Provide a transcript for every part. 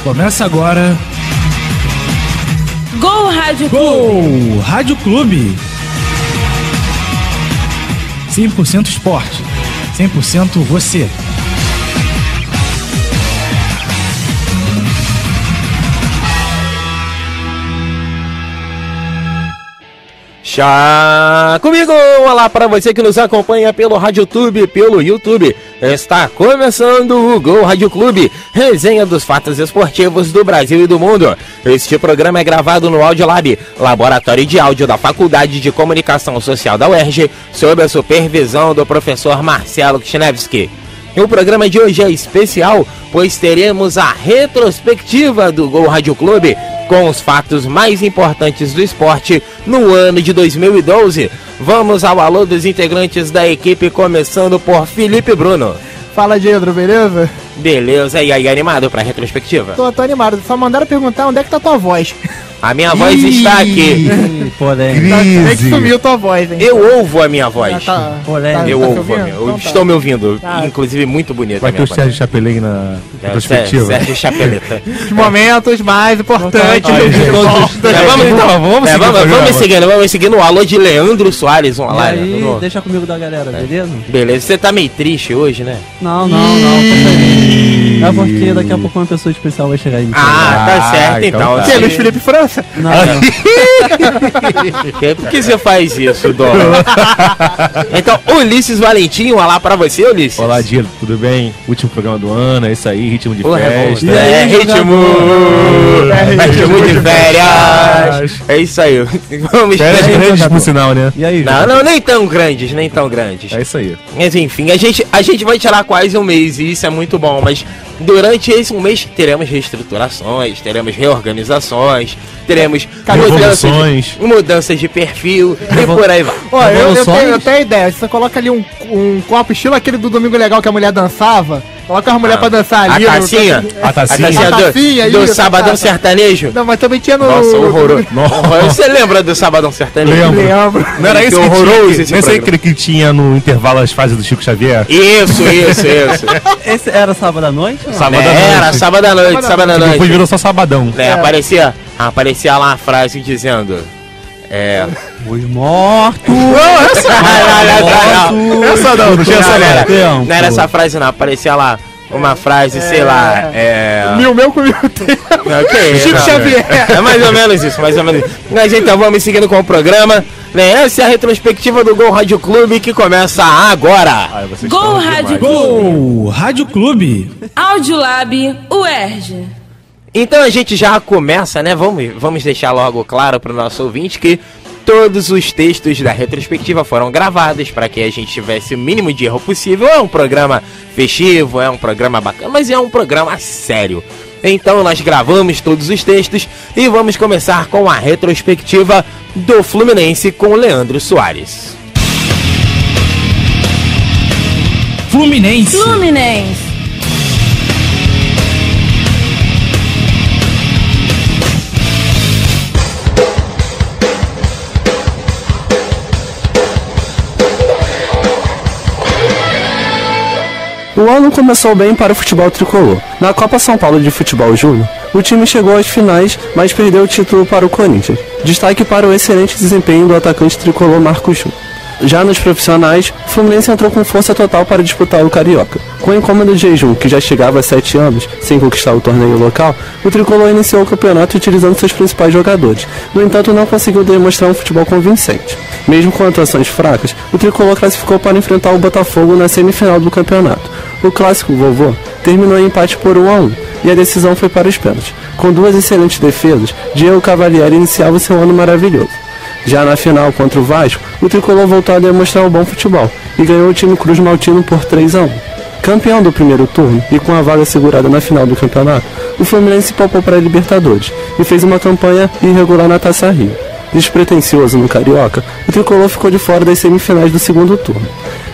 Começa agora. Gol Rádio Clube. Gol Rádio Clube. 100% esporte. 100% você. Chá comigo! Olá para você que nos acompanha pelo RádioTube, pelo YouTube. Está começando o Gol Rádio Clube, resenha dos fatos esportivos do Brasil e do mundo. Este programa é gravado no Audiolab, laboratório de áudio da Faculdade de Comunicação Social da UERJ, sob a supervisão do professor Marcelo Kishnevski. E o programa de hoje é especial, pois teremos a retrospectiva do Gol Rádio Clube, com os fatos mais importantes do esporte no ano de 2012. Vamos ao alô dos integrantes da equipe, começando por Felipe Bruno. Fala, Diedro, beleza? Beleza, e aí, animado pra retrospectiva? Tô animado, só mandaram perguntar onde é que tá tua voz. A minha voz está aqui. É que sumiu tua voz, hein? Eu ouvo a minha voz. Eu ouvo a minha. Eu estou me ouvindo. Inclusive, muito bonita. Vai ter o Sérgio Chapelin na retrospectiva. Sérgio Chapeleta. Os momentos mais importantes. Vamos seguindo o alô de Leandro Soares. Deixa comigo da galera, beleza? Beleza. Você tá meio triste hoje, né? Não, tô feliz. É porque daqui a pouco uma pessoa especial vai chegar aí. Tá certo, então. Você é Luiz Felipe França? Não. Por que você faz isso, Dó? Então, Ulisses Valentim, olá pra você, Ulisses. Olá, Diego, tudo bem? Último programa do ano, é isso aí, ritmo de festa. Ritmo de férias. É isso aí. Vamos férias grandes, por sinal, né? E aí, não, nem tão grandes. É isso aí. Mas enfim, a gente vai tirar quase um mês e isso é muito bom, mas durante esse um mês teremos reestruturações, teremos reorganizações, teremos mudanças de perfil e por aí vai. Ó, eu tenho ideia, você coloca ali um copo estilo aquele do Domingo Legal que a mulher dançava, coloca a mulher pra dançar ali. A tacinha do Sabadão Sertanejo. Não, mas também tinha no... Nossa, horroroso. Você lembra do Sabadão Sertanejo? Lembro. Não era isso horroroso esse programa. Não que tinha no intervalo as fases do Chico Xavier? Isso. Esse era sábado à noite? Sábado à noite. Depois virou só sabadão. Aparecia lá a frase dizendo... Os mortos. Essa não tinha essa galera. Não era essa frase não, aparecia lá uma frase, sei lá, Meu comigo tempo. Chico Xavier. É mais ou menos isso. Mas então vamos seguindo com o programa. Essa é a retrospectiva do Gol Rádio Clube que começa agora. Gol Rádio Clube. Gol Rádio Clube. Audiolab UERJ. Então a gente já começa, né? Vamos deixar logo claro para o nosso ouvinte que todos os textos da retrospectiva foram gravados para que a gente tivesse o mínimo de erro possível. É um programa festivo, é um programa bacana, mas é um programa sério. Então nós gravamos todos os textos e vamos começar com a retrospectiva do Fluminense com Leandro Soares. Fluminense. O ano começou bem para o futebol tricolor. Na Copa São Paulo de Futebol Júnior, o time chegou às finais, mas perdeu o título para o Corinthians. Destaque para o excelente desempenho do atacante tricolor Marcos Júnior. Já nos profissionais, o Fluminense entrou com força total para disputar o Carioca. Com o incômodo de jejum, que já chegava a 7 anos, sem conquistar o torneio local, o tricolor iniciou o campeonato utilizando seus principais jogadores. No entanto, não conseguiu demonstrar um futebol convincente. Mesmo com atuações fracas, o tricolor classificou para enfrentar o Botafogo na semifinal do campeonato. O clássico vovô terminou em empate por 1-1, e a decisão foi para os pênaltis. Com duas excelentes defesas, Diego Cavalieri iniciava o seu ano maravilhoso. Já na final contra o Vasco, o tricolor voltou a demonstrar um bom futebol e ganhou o time Cruz Maltino por 3-1. Campeão do primeiro turno e com a vaga segurada na final do campeonato, o Fluminense poupou para a Libertadores e fez uma campanha irregular na Taça Rio. Despretensioso no Carioca, o tricolor ficou de fora das semifinais do segundo turno.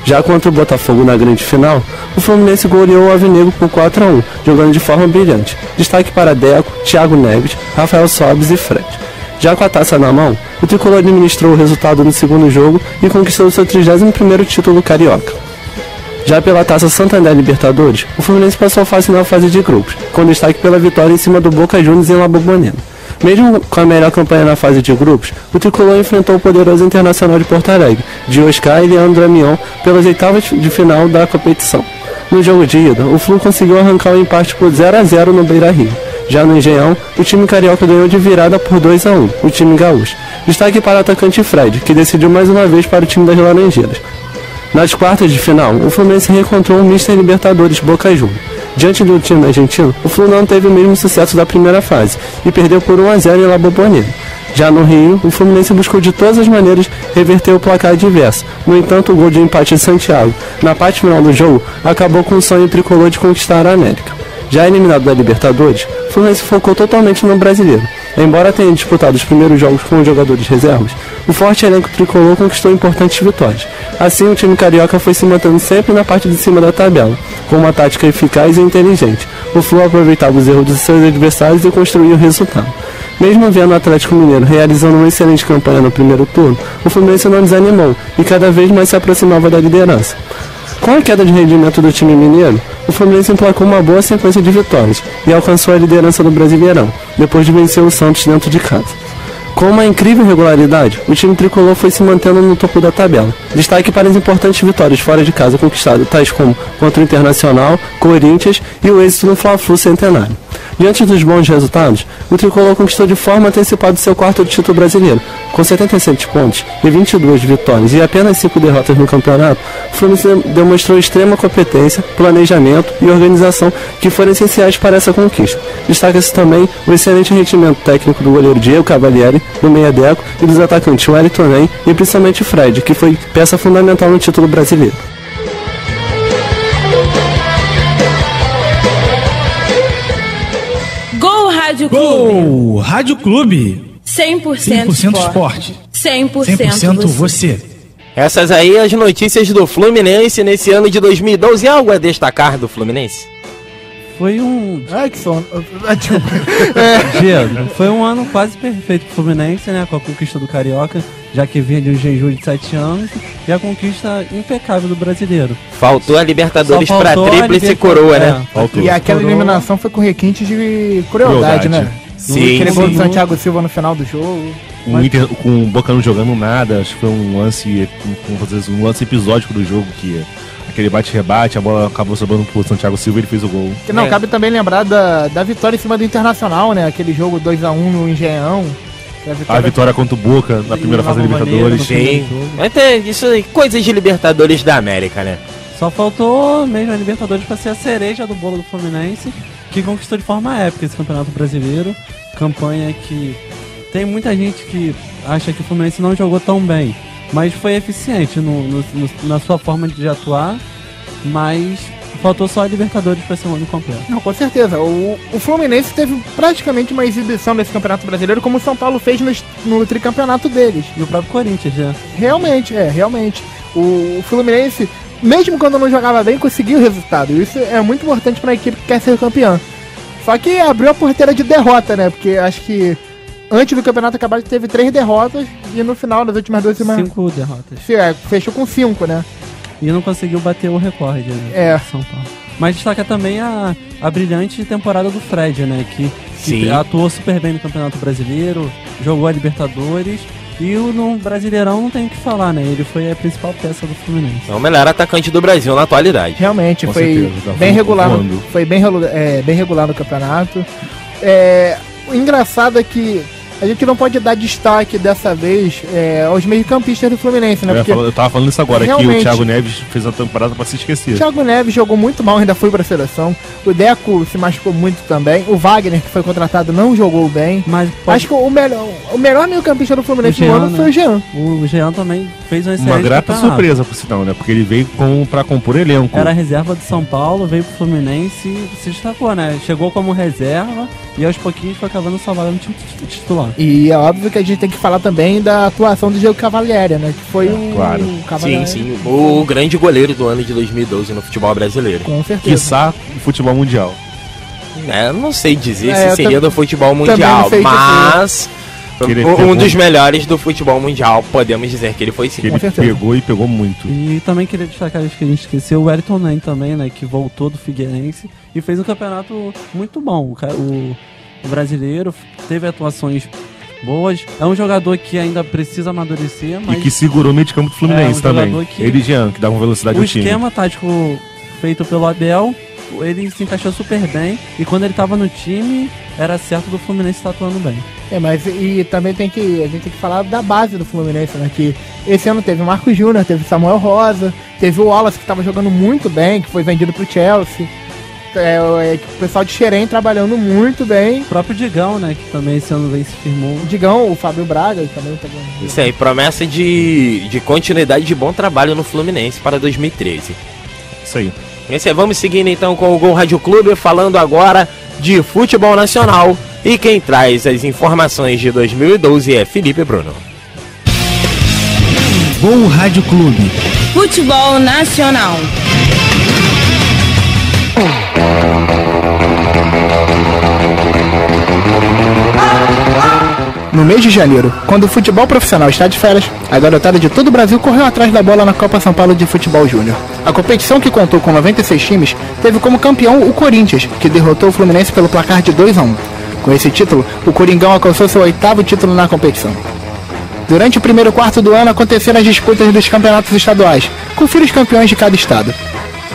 Já contra o Botafogo na grande final, o Fluminense goleou o Alvinegro por 4-1, jogando de forma brilhante. Destaque para Deco, Thiago Neves, Rafael Sobis e Fred. Já com a taça na mão, o tricolor administrou o resultado no segundo jogo e conquistou seu 31º título carioca. Já pela Taça Santander Libertadores, o Fluminense passou fácil na fase de grupos, com destaque pela vitória em cima do Boca Juniors em La Bombonera. Mesmo com a melhor campanha na fase de grupos, o tricolor enfrentou o poderoso Internacional de Porto Alegre, de Oscar e Leandro Amion, pelas oitavas de final da competição. No jogo de ida, o Flu conseguiu arrancar o empate por 0-0 no Beira-Rio. Já no Engenhão, o time carioca ganhou de virada por 2-1, o time gaúcho. Destaque para o atacante Fred, que decidiu mais uma vez para o time das Laranjeiras. Nas quartas de final, o Fluminense reencontrou o Mister Libertadores Boca Juniors. Diante do time argentino, o Flu não teve o mesmo sucesso da primeira fase e perdeu por 1-0 em La Bombonera. Já no Rio, o Fluminense buscou de todas as maneiras reverter o placar adverso. No entanto, o gol de empate de Santiago, na parte final do jogo, acabou com o sonho tricolor de conquistar a América. Já eliminado da Libertadores, o Fluminense focou totalmente no brasileiro. Embora tenha disputado os primeiros jogos com os jogadores reservas, o forte elenco tricolor conquistou importantes vitórias. Assim, o time carioca foi se mantendo sempre na parte de cima da tabela, com uma tática eficaz e inteligente. O Flu aproveitava os erros dos seus adversários e construía o resultado. Mesmo vendo o Atlético Mineiro realizando uma excelente campanha no primeiro turno, o Fluminense não desanimou e cada vez mais se aproximava da liderança. Com a queda de rendimento do time mineiro, o Fluminense emplacou uma boa sequência de vitórias e alcançou a liderança do Brasileirão, depois de vencer o Santos dentro de casa. Com uma incrível regularidade, o time tricolor foi se mantendo no topo da tabela. Destaque para as importantes vitórias fora de casa conquistadas, tais como contra o Internacional, Corinthians e o êxito no Fla-Flu Centenário. Diante dos bons resultados, o tricolor conquistou de forma antecipada seu quarto título brasileiro. Com 77 pontos e 22 vitórias e apenas 5 derrotas no campeonato, o Fluminense demonstrou extrema competência, planejamento e organização que foram essenciais para essa conquista. Destaca-se também o excelente rendimento técnico do goleiro Diego Cavalieri, do meia Deco e dos atacantes Wellington Ney e principalmente Fred, que foi peça fundamental no título brasileiro. Rádio Clube. Gol Rádio Clube. 100% esporte. 100% você. Essas aí as notícias do Fluminense nesse ano de 2012. Algo a destacar do Fluminense? Foi um... Ai, que sono. Diego, foi um ano quase perfeito pro Fluminense, né? Com a conquista do Carioca, já que vinha de um jejum de 7 anos, e a conquista impecável do brasileiro. Faltou a Libertadores Só pra faltou a tríplice coroa, né? Faltou. E aquela eliminação foi com requintes de crueldade, né? Sim, Aquele gol do sim. Santiago Silva no final do jogo. O Inter com o Boca não jogando nada, acho que foi um lance, um lance episódico do jogo, que aquele bate-rebate, a bola acabou sobrando pro Santiago Silva e ele fez o gol. Que não, cabe também lembrar da vitória em cima do Internacional, né? Aquele jogo 2-1 no Engenhão. A vitória contra o Boca na primeira fase da Libertadores. Sim. Vai ter isso aí, coisas de Libertadores da América, né? Só faltou mesmo a Libertadores para ser a cereja do bolo do Fluminense, que conquistou de forma épica esse Campeonato Brasileiro. Campanha que tem muita gente que acha que o Fluminense não jogou tão bem, mas foi eficiente na sua forma de atuar, mas faltou só a Libertadores para ser um ano completo. Não, com certeza. O Fluminense teve praticamente uma exibição desse Campeonato Brasileiro, como o São Paulo fez no tricampeonato deles. E o próprio Corinthians, já. Realmente. O Fluminense, mesmo quando não jogava bem, conseguiu o resultado. Isso é muito importante para a equipe que quer ser campeã. Só que abriu a porteira de derrota, né? Porque acho que antes do campeonato acabar teve 3 derrotas e no final das últimas 2 semanas 5 derrotas. fechou com 5, né? E não conseguiu bater o recorde, né, de São Paulo. Mas destaca também a brilhante temporada do Fred, né? Que atuou super bem no Campeonato Brasileiro, jogou a Libertadores. E no Brasileirão não tem o que falar, né? Ele foi a principal peça do Fluminense. É o melhor atacante do Brasil na atualidade. Realmente, Com foi certeza, bem regular. voando. Foi bem regular no campeonato. O engraçado é que a gente não pode dar destaque dessa vez aos meio-campistas do Fluminense, né? Porque Eu tava falando isso agora, que realmente o Thiago Neves fez a temporada pra se esquecer. o Thiago Neves jogou muito mal, ainda foi pra seleção. O Deco se machucou muito também. O Wagner, que foi contratado, não jogou bem. Mas Acho que o melhor meio-campista do Fluminense no ano foi o Jean. O Jean também fez um excelente Uma grata campeonato. surpresa, por sinal, né? Porque ele veio pra compor elenco. Era reserva do São Paulo, veio pro Fluminense e se destacou, né? Chegou como reserva e aos pouquinhos foi acabando salvando o time titular. E é óbvio que a gente tem que falar também da atuação do Diego Cavalieri, né? Que foi claro. o Cavalieri. Sim. O grande goleiro do ano de 2012 no futebol brasileiro. Com certeza. Quiçá o futebol mundial. Não sei dizer eu se seria do futebol também mundial, não sei mas Um dos melhores do futebol mundial, podemos dizer que ele foi sim. Que ele pegou e pegou muito. E também queria destacar, acho que a gente esqueceu, o Wellington Nem também, né, que voltou do Figueirense e fez um campeonato muito bom. O brasileiro teve atuações boas. É um jogador que ainda precisa amadurecer, mas... E que segurou o meio de campo do Fluminense também. Ele e Jean, que davam velocidade ao time. O esquema tático feito pelo Abel, ele se encaixou super bem. E quando ele tava no time, era certo do Fluminense estar atuando bem. Mas e também a gente tem que falar da base do Fluminense, né? Que esse ano teve o Marcos Júnior, teve o Samuel Rosa, teve o Wallace, que estava jogando muito bem, que foi vendido pro Chelsea. O pessoal de Xerém trabalhando muito bem. O próprio Digão, né? Que também esse ano vem se firmou. O Digão, o Fábio Braga também tá bem. Isso aí, promessa de continuidade de bom trabalho no Fluminense para 2013. Isso aí. Vamos seguindo então com o Gol Rádio Clube, falando agora de futebol nacional. E quem traz as informações de 2012 é Felipe Bruno. Gol Rádio Clube. Futebol nacional. No mês de janeiro, quando o futebol profissional está de férias, a garotada de todo o Brasil correu atrás da bola na Copa São Paulo de Futebol Júnior. A competição, que contou com 96 times, teve como campeão o Corinthians, que derrotou o Fluminense pelo placar de 2-1. Com esse título, o Coringão alcançou seu 8º título na competição. Durante o primeiro quarto do ano aconteceram as disputas dos campeonatos estaduais. Confira os campeões de cada estado: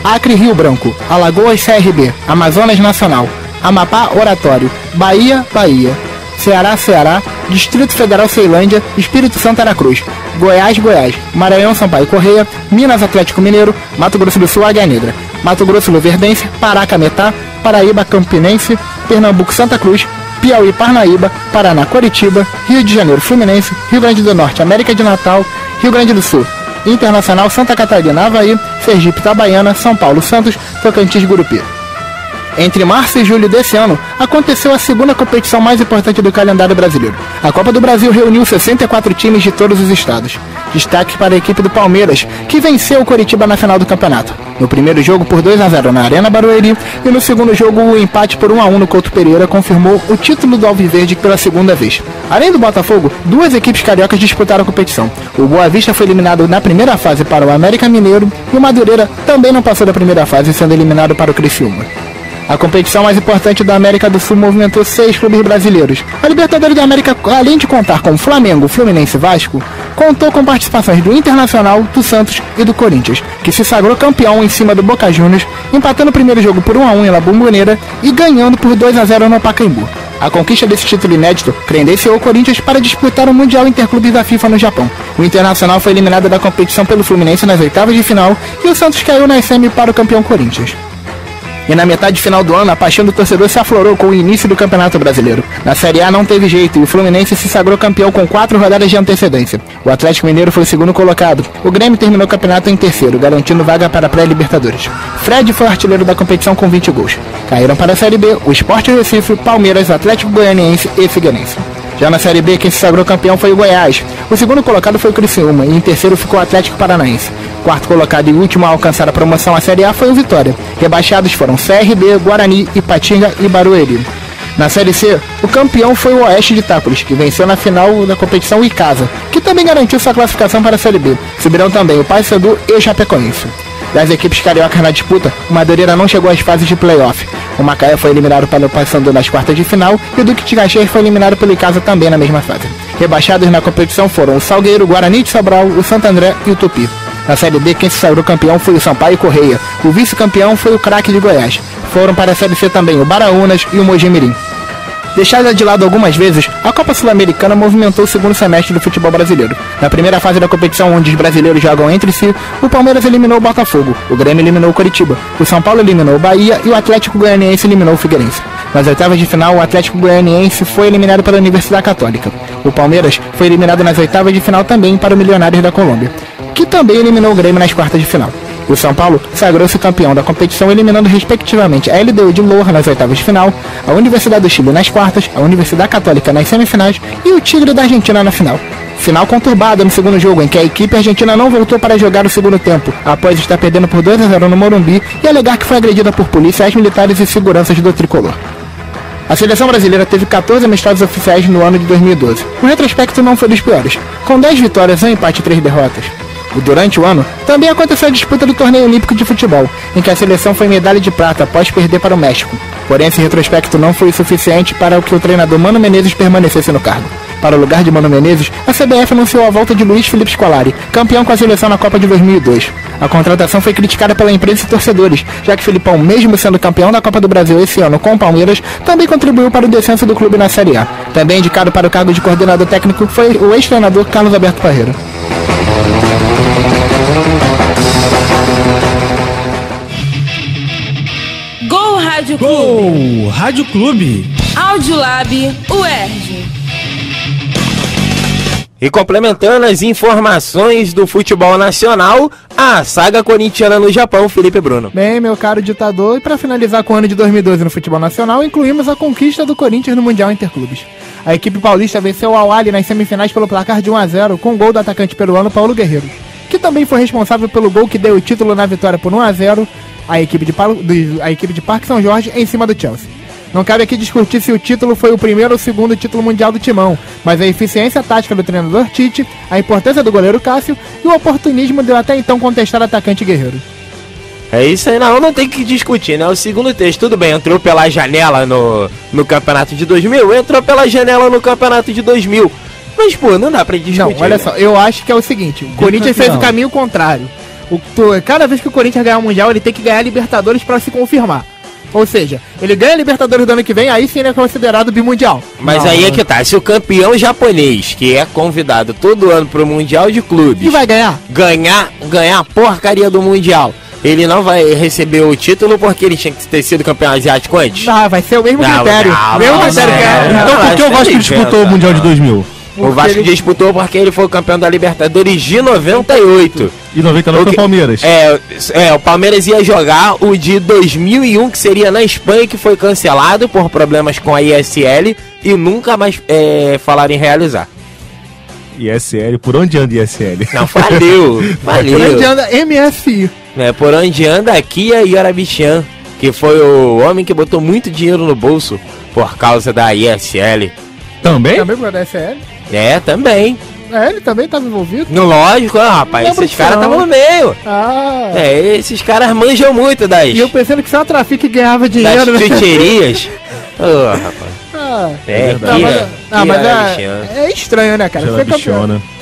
Acre, Rio Branco; Alagoas, CRB; Amazonas, Nacional; Amapá, Oratório; Bahia, Bahia; Ceará, Ceará; Distrito Federal, Ceilândia; Espírito Santo, Aracruz; Goiás, Goiás; Maranhão, Sampaio Correia; Minas, Atlético Mineiro; Mato Grosso do Sul, Águia Negra; Mato Grosso, Luverdense; Pará, Cametá; Paraíba, Campinense; Pernambuco, Santa Cruz; Piauí, Parnaíba; Paraná, Coritiba; Rio de Janeiro, Fluminense; Rio Grande do Norte, América de Natal; Rio Grande do Sul, Internacional, Santa Catarina, Avaí; Sergipe, Itabaiana; São Paulo, Santos; Tocantins, Gurupi. Entre março e julho desse ano, aconteceu a segunda competição mais importante do calendário brasileiro. A Copa do Brasil reuniu 64 times de todos os estados. Destaque para a equipe do Palmeiras, que venceu o Coritiba na final do campeonato. No primeiro jogo por 2-0 na Arena Barueri, e no segundo jogo o empate por 1-1 no Couto Pereira confirmou o título do Alviverde pela segunda vez. Além do Botafogo, duas equipes cariocas disputaram a competição. O Boa Vista foi eliminado na primeira fase para o América Mineiro, e o Madureira também não passou da primeira fase, sendo eliminado para o Criciúma. A competição mais importante da América do Sul movimentou 6 clubes brasileiros. A Libertadores da América, além de contar com Flamengo, Fluminense e Vasco, contou com participações do Internacional, do Santos e do Corinthians, que se sagrou campeão em cima do Boca Juniors, empatando o primeiro jogo por 1-1 em La Bombonera e ganhando por 2-0 no Pacaembu. A conquista desse título inédito credenciou o Corinthians para disputar o Mundial Interclubes da FIFA no Japão. O Internacional foi eliminado da competição pelo Fluminense nas oitavas de final e o Santos caiu na semi para o campeão Corinthians. E na metade final do ano, a paixão do torcedor se aflorou com o início do Campeonato Brasileiro. Na Série A não teve jeito e o Fluminense se sagrou campeão com 4 rodadas de antecedência. O Atlético Mineiro foi o segundo colocado. O Grêmio terminou o campeonato em terceiro, garantindo vaga para a pré-Libertadores. Fred foi o artilheiro da competição com 20 gols. Caíram para a Série B o Sport Recife, Palmeiras, Atlético Goianiense e Figueirense. Já na Série B, quem se sagrou campeão foi o Goiás. O segundo colocado foi o Criciúma e em terceiro ficou o Atlético Paranaense. Quarto colocado e último a alcançar a promoção à Série A foi o Vitória. Rebaixados foram CRB, Guarani, Ipatinga e Barueri. Na Série C, o campeão foi o Oeste de Itápolis, que venceu na final da competição Icasa, que também garantiu sua classificação para a Série B. Subirão também o Paysandu e o Chapecoense. Das equipes cariocas na disputa, o Madureira não chegou às fases de playoff. O Macaé foi eliminado pelo Paysandu nas quartas de final e o Duque de Caxias foi eliminado pelo Icasa também na mesma fase. Rebaixados na competição foram o Salgueiro, o Guarani de Sobral, o Santo André e o Tupi. Na Série B, quem se sagrou campeão foi o Sampaio Correia. O vice-campeão foi o Craque de Goiás. Foram para a Série C também o Baraunas e o Mojimirim. Deixada de lado algumas vezes, a Copa Sul-Americana movimentou o segundo semestre do futebol brasileiro. Na primeira fase da competição, onde os brasileiros jogam entre si, o Palmeiras eliminou o Botafogo, o Grêmio eliminou o Coritiba, o São Paulo eliminou o Bahia e o Atlético Goianiense eliminou o Figueirense. Nas oitavas de final, o Atlético Goianiense foi eliminado pela Universidade Católica. O Palmeiras foi eliminado nas oitavas de final também para o Milionários da Colômbia, que também eliminou o Grêmio nas quartas de final. O São Paulo sagrou-se campeão da competição, eliminando respectivamente a LDU de Loja nas oitavas de final, a Universidade do Chile nas quartas, a Universidade Católica nas semifinais e o Tigre da Argentina na final. Final conturbada no segundo jogo, em que a equipe argentina não voltou para jogar o segundo tempo, após estar perdendo por 2-0 no Morumbi e alegar que foi agredida por policiais militares e seguranças do tricolor. A seleção brasileira teve 14 amistosos oficiais no ano de 2012. O retrospecto não foi dos piores, com 10 vitórias, 1 empate e 3 derrotas. Durante o ano, também aconteceu a disputa do Torneio Olímpico de Futebol, em que a seleção foi medalha de prata após perder para o México. Porém, esse retrospecto não foi suficiente para que o treinador Mano Menezes permanecesse no cargo. Para o lugar de Mano Menezes, a CBF anunciou a volta de Luiz Felipe Scolari, campeão com a seleção na Copa de 2002. A contratação foi criticada pela imprensa e torcedores, já que Filipão, mesmo sendo campeão da Copa do Brasil esse ano com o Palmeiras, também contribuiu para o descenso do clube na Série A. Também indicado para o cargo de coordenador técnico foi o ex-treinador Carlos Alberto Parreira. Gol Rádio Clube. Gol Rádio Clube. Audiolab UERJ. E complementando as informações do futebol nacional, a saga corintiana no Japão, Felipe Bruno. Bem, meu caro ditador, e para finalizar com o ano de 2012 no futebol nacional, incluímos a conquista do Corinthians no Mundial Interclubes. A equipe paulista venceu o Al-Ahly nas semifinais pelo placar de 1-0 com o gol do atacante peruano Paulo Guerreiro, que também foi responsável pelo gol que deu o título na vitória por 1-0 à equipe de Parque São Jorge em cima do Chelsea. Não cabe aqui discutir se o título foi o primeiro ou segundo título mundial do Timão, mas a eficiência tática do treinador Tite, a importância do goleiro Cássio e o oportunismo do até então contestado atacante Guerreiro. É isso aí, não tem que discutir, né? O segundo texto, tudo bem, entrou pela janela no campeonato de 2000, entrou pela janela no campeonato de 2000. Mas, pô, não dá pra discutir. Não, olha só, eu acho que é o seguinte, o Corinthians fez o caminho contrário. Cada vez que o Corinthians ganhar o Mundial, ele tem que ganhar a Libertadores pra se confirmar. Ou seja, ele ganha a Libertadores do ano que vem, aí sim ele é considerado bimundial. Mas aí é que tá, se o campeão japonês, que é convidado todo ano pro Mundial de Clubes... E vai ganhar? Ganhar a porcaria do Mundial, ele não vai receber o título porque ele tinha que ter sido campeão asiático antes? Ah, vai ser o mesmo critério. Então por que o Vasco disputou o Mundial de 2000? O Vasco disputou porque ele foi o campeão da Libertadores de 98. E 99 foi o Palmeiras. O Palmeiras ia jogar o de 2001, que seria na Espanha, que foi cancelado por problemas com a ISL e nunca mais falaram em realizar. ISL, por onde anda ISL? Não, faliu. Por onde anda MSI. Por onde anda a Kia Yorabichan, que foi o homem que botou muito dinheiro no bolso por causa da ISL. Também? Também por da ISL? Também. Ele também estava envolvido? Lógico, rapaz, esses caras estavam no meio. Esses caras manjam muito das... E eu pensando que só a Trafic ganhava dinheiro, das chucherias. Rapaz. É estranho, né, cara?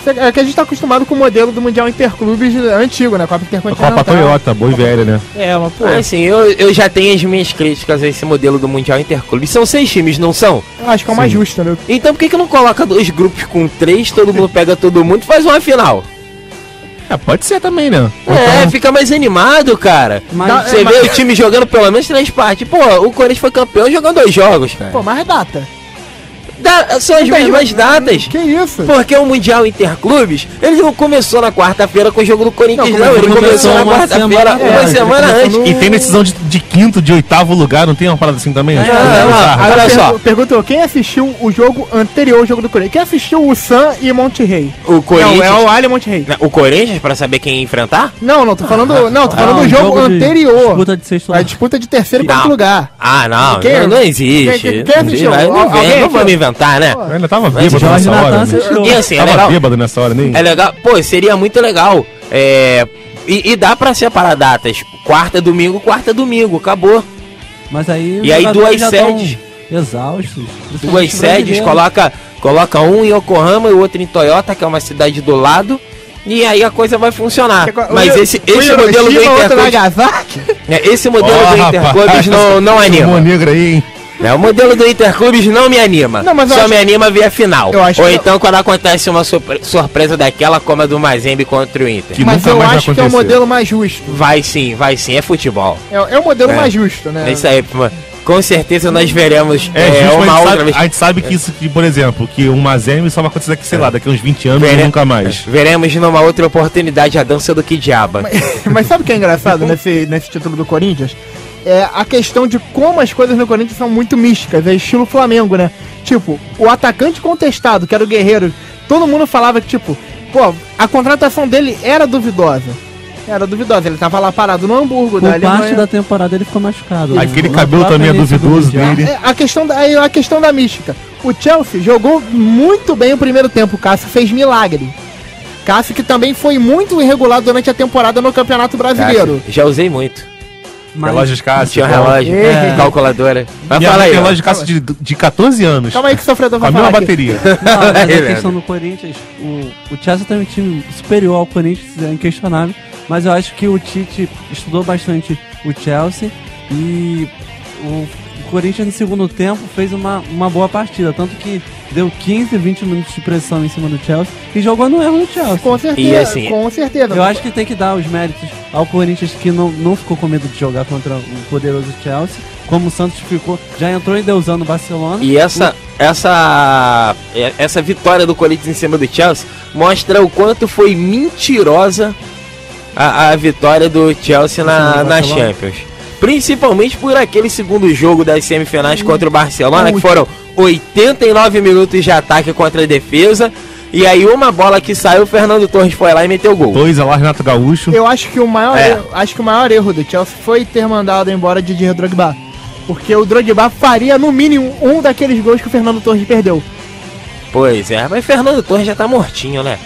É que a gente tá acostumado com o modelo do Mundial Interclubes antigo, né? Copa Intercontinental. Copa Toyota, boa e velha, né? Mas pô... Assim, eu já tenho as minhas críticas a esse modelo do Mundial Interclubes. São 6 times, não são? Eu acho que é o mais justo, né? Então por que não coloca 2 grupos com 3, todo mundo pega todo mundo e faz uma final? Pode ser também, né? Fica mais animado, cara. Você vê o time jogando pelo menos 3 partes. Pô, o Corinthians foi campeão jogando 2 jogos, cara. Pô, mais data. São as mesmas datas. Que isso? Porque o Mundial Interclubes, ele não começou na quarta-feira com o jogo do Corinthians, não. Ele começou na quarta-feira, uma semana antes. E tem decisão de quinto, de 8º lugar, não tem uma parada assim também? Olha só. Perguntou, quem assistiu o jogo anterior ao jogo do Corinthians? Quem assistiu o Sam e Monterrey? O Corinthians? Não, é o Al-Ahly e Monterrey. O Corinthians, pra saber quem ia enfrentar? Não, tô falando do jogo anterior. Disputa de sexto lugar. A disputa de terceiro e quarto lugar. Não existe. Quem assistiu? Não vamos inventar, né? Eu ainda tava bêbado nessa hora. E assim, tava legal. Bêbado nessa hora, nem. É legal. Pô, seria muito legal. E dá pra separar datas. Quarta, domingo, acabou. Mas aí. E aí 2 sedes. Exaustos. 2 sedes, coloca um em Yokohama e o outro em Toyota, que é uma cidade do lado. E aí a coisa vai funcionar. Mas esse modelo do Interclubes. Esse modelo do Interclubes não anima. Negra aí, hein? O modelo do Interclubes não me anima. Só me anima ver a final. Ou então quando acontece uma surpresa daquela, como a do Mazembe contra o Inter. Mas eu acho que é o modelo mais justo. Vai sim, é futebol. É o modelo mais justo, né? É isso aí, com certeza nós veremos uma outra vez. A gente sabe que isso, por exemplo, que um Mazembe só vai acontecer daqui, sei lá, daqui uns 20 anos e nunca mais. Veremos numa outra oportunidade a dança do Kidiaba. Mas sabe o que é engraçado nesse título do Corinthians? É a questão de como as coisas no Corinthians são muito místicas, é estilo Flamengo, né? Tipo, o atacante contestado, que era o Guerreiro, todo mundo falava que, tipo, pô, a contratação dele era duvidosa. era duvidosa. Ele tava lá parado no Hamburgo, da Por parte Alemanha. da temporada ele ficou machucado. Aquele No cabelo próprio também é início do duvidoso Mundial. dele. A questão da mística. O Chelsea jogou muito bem o primeiro tempo. O Cássio fez milagre. Cássio que também foi muito irregular durante a temporada no Campeonato Brasileiro. Já usei muito. Mas- Relógio de Cássio. Tinha um relógio, É. calculadora. Mas Minha fala mãe aí, tem ó. relógio de Cássio de 14 anos. Calma aí que o Sofredor Com a vai mesma falar aqui. bateria. Não, mas É, a velho. questão do Corinthians, o Chelsea tem um time superior ao Corinthians, é inquestionável, mas eu acho que o Tite estudou bastante o Chelsea e o Corinthians no segundo tempo fez uma boa partida, tanto que deu 15, 20 minutos de pressão em cima do Chelsea e jogou no erro do Chelsea. Com certeza, E assim, com certeza. Eu acho que tem que dar os méritos ao Corinthians que não ficou com medo de jogar contra o poderoso Chelsea, como o Santos ficou, já entrou endeusando o Barcelona. E essa vitória do Corinthians em cima do Chelsea mostra o quanto foi mentirosa a vitória do Chelsea na Barcelona. Champions. Principalmente por aquele segundo jogo das semifinais contra o Barcelona, que foram 89 minutos de ataque contra a defesa. E aí uma bola que saiu, o Fernando Torres foi lá e meteu o gol. 2 a lá, Renato Gaúcho. Eu acho que o maior, É. erro, acho que o maior erro do Chelsea foi ter mandado embora Didier Drogba. Porque o Drogba faria no mínimo um daqueles gols que o Fernando Torres perdeu. Pois é, mas Fernando Torres já tá mortinho, né?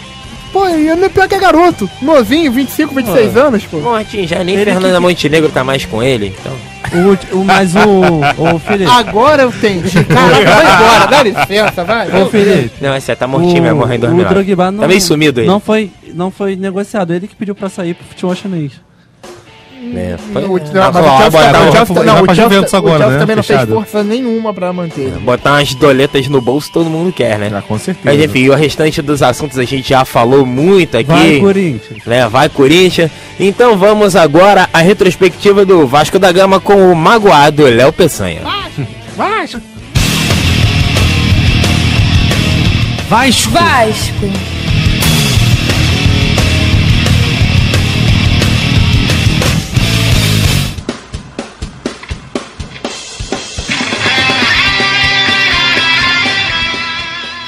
Pô, e ele é pior que é garoto. Novinho, 25, 26 anos, pô. Mortinho já, nem Ele Fernanda Montenegro tá mais com ele, então... Mas o Felipe, Agora eu tenho. Caraca, vai embora, dá licença, vai. ô Felipe, Não, esse tá mortinho, vai morrer em o 2009. Drogba não, Tá meio sumido ele. não foi negociado, ele que pediu pra sair pro futebol chinês. É, Não, foi- o Tá Chelsea- bom, mas o Chelsea agora não, o vai Chelsea pra não, o Juventus Chelsea agora, né? também não fez Fechado. força nenhuma pra manter ele. Botar umas doletas no bolso todo mundo quer, né? Já, com certeza. Mas enfim, o restante dos assuntos a gente já falou muito aqui. Vai, Corinthians. Né? Vai Corinthians. Então vamos agora à retrospectiva do Vasco da Gama com o magoado Léo Peçanha. Vasco. Vasco.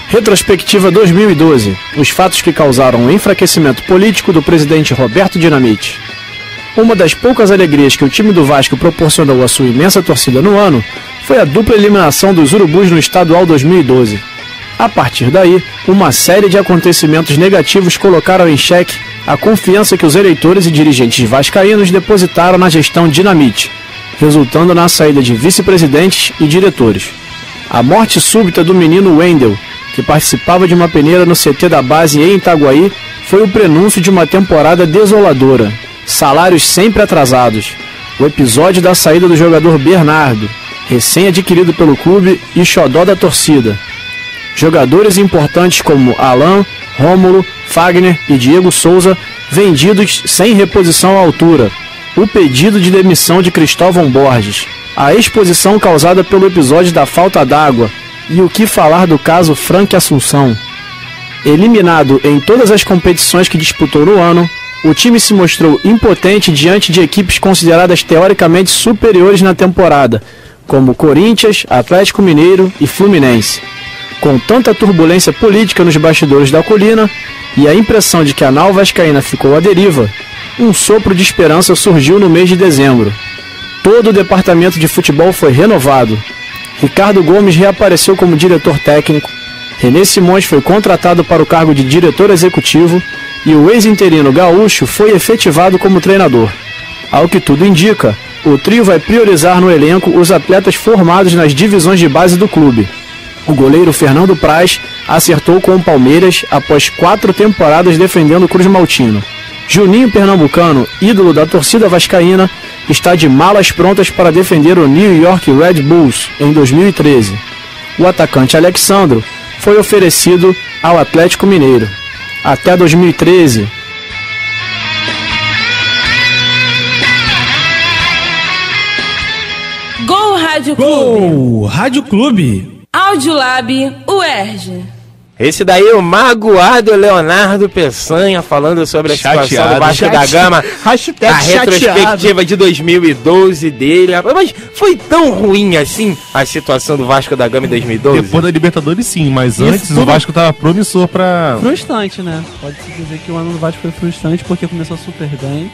Retrospectiva 2012. Os fatos que causaram o enfraquecimento político do presidente Roberto Dinamite. Uma das poucas alegrias que o time do Vasco proporcionou à sua imensa torcida no ano foi a dupla eliminação dos Urubus no Estadual 2012. A partir daí, uma série de acontecimentos negativos colocaram em xeque a confiança que os eleitores e dirigentes vascaínos depositaram na gestão Dinamite, resultando na saída de vice-presidentes e diretores. A morte súbita do menino Wendel, que participava de uma peneira no CT da base em Itaguaí, foi o prenúncio de uma temporada desoladora. Salários sempre atrasados. O episódio da saída do jogador Bernardo, recém-adquirido pelo clube e xodó da torcida. Jogadores importantes como Alain, Rômulo, Fagner e Diego Souza vendidos sem reposição à altura. O pedido de demissão de Cristóvão Borges. A exposição causada pelo episódio da falta d'água. E o que falar do caso Frank Assunção. Eliminado em todas as competições que disputou no ano, o time se mostrou impotente diante de equipes consideradas teoricamente superiores na temporada, como Corinthians, Atlético Mineiro e Fluminense. Com tanta turbulência política nos bastidores da colina e a impressão de que a nau vascaína ficou à deriva, um sopro de esperança surgiu no mês de dezembro. Todo o departamento de futebol foi renovado. Ricardo Gomes reapareceu como diretor técnico, René Simões foi contratado para o cargo de diretor executivo e o ex-interino Gaúcho foi efetivado como treinador. Ao que tudo indica, o trio vai priorizar no elenco os atletas formados nas divisões de base do clube. O goleiro Fernando Praz acertou com o Palmeiras após 4 temporadas defendendo o Cruz Maltino. Juninho Pernambucano, ídolo da torcida vascaína, está de malas prontas para defender o New York Red Bulls em 2013. O atacante Alexandro foi oferecido ao Atlético Mineiro. Até 2013, Gol Rádio Clube. Gol Rádio Clube. Audiolab UERJ. Esse daí é o magoado Leonardo Peçanha falando sobre a situação do Vasco da Gama. Hashtag A retrospectiva de 2012 dele. Mas foi tão ruim assim a situação do Vasco da Gama em 2012? Depois da Libertadores sim, mas Isso antes tudo- o Vasco tava promissor pra... Frustrante, né? Pode-se dizer que o ano do Vasco foi frustrante porque começou super bem.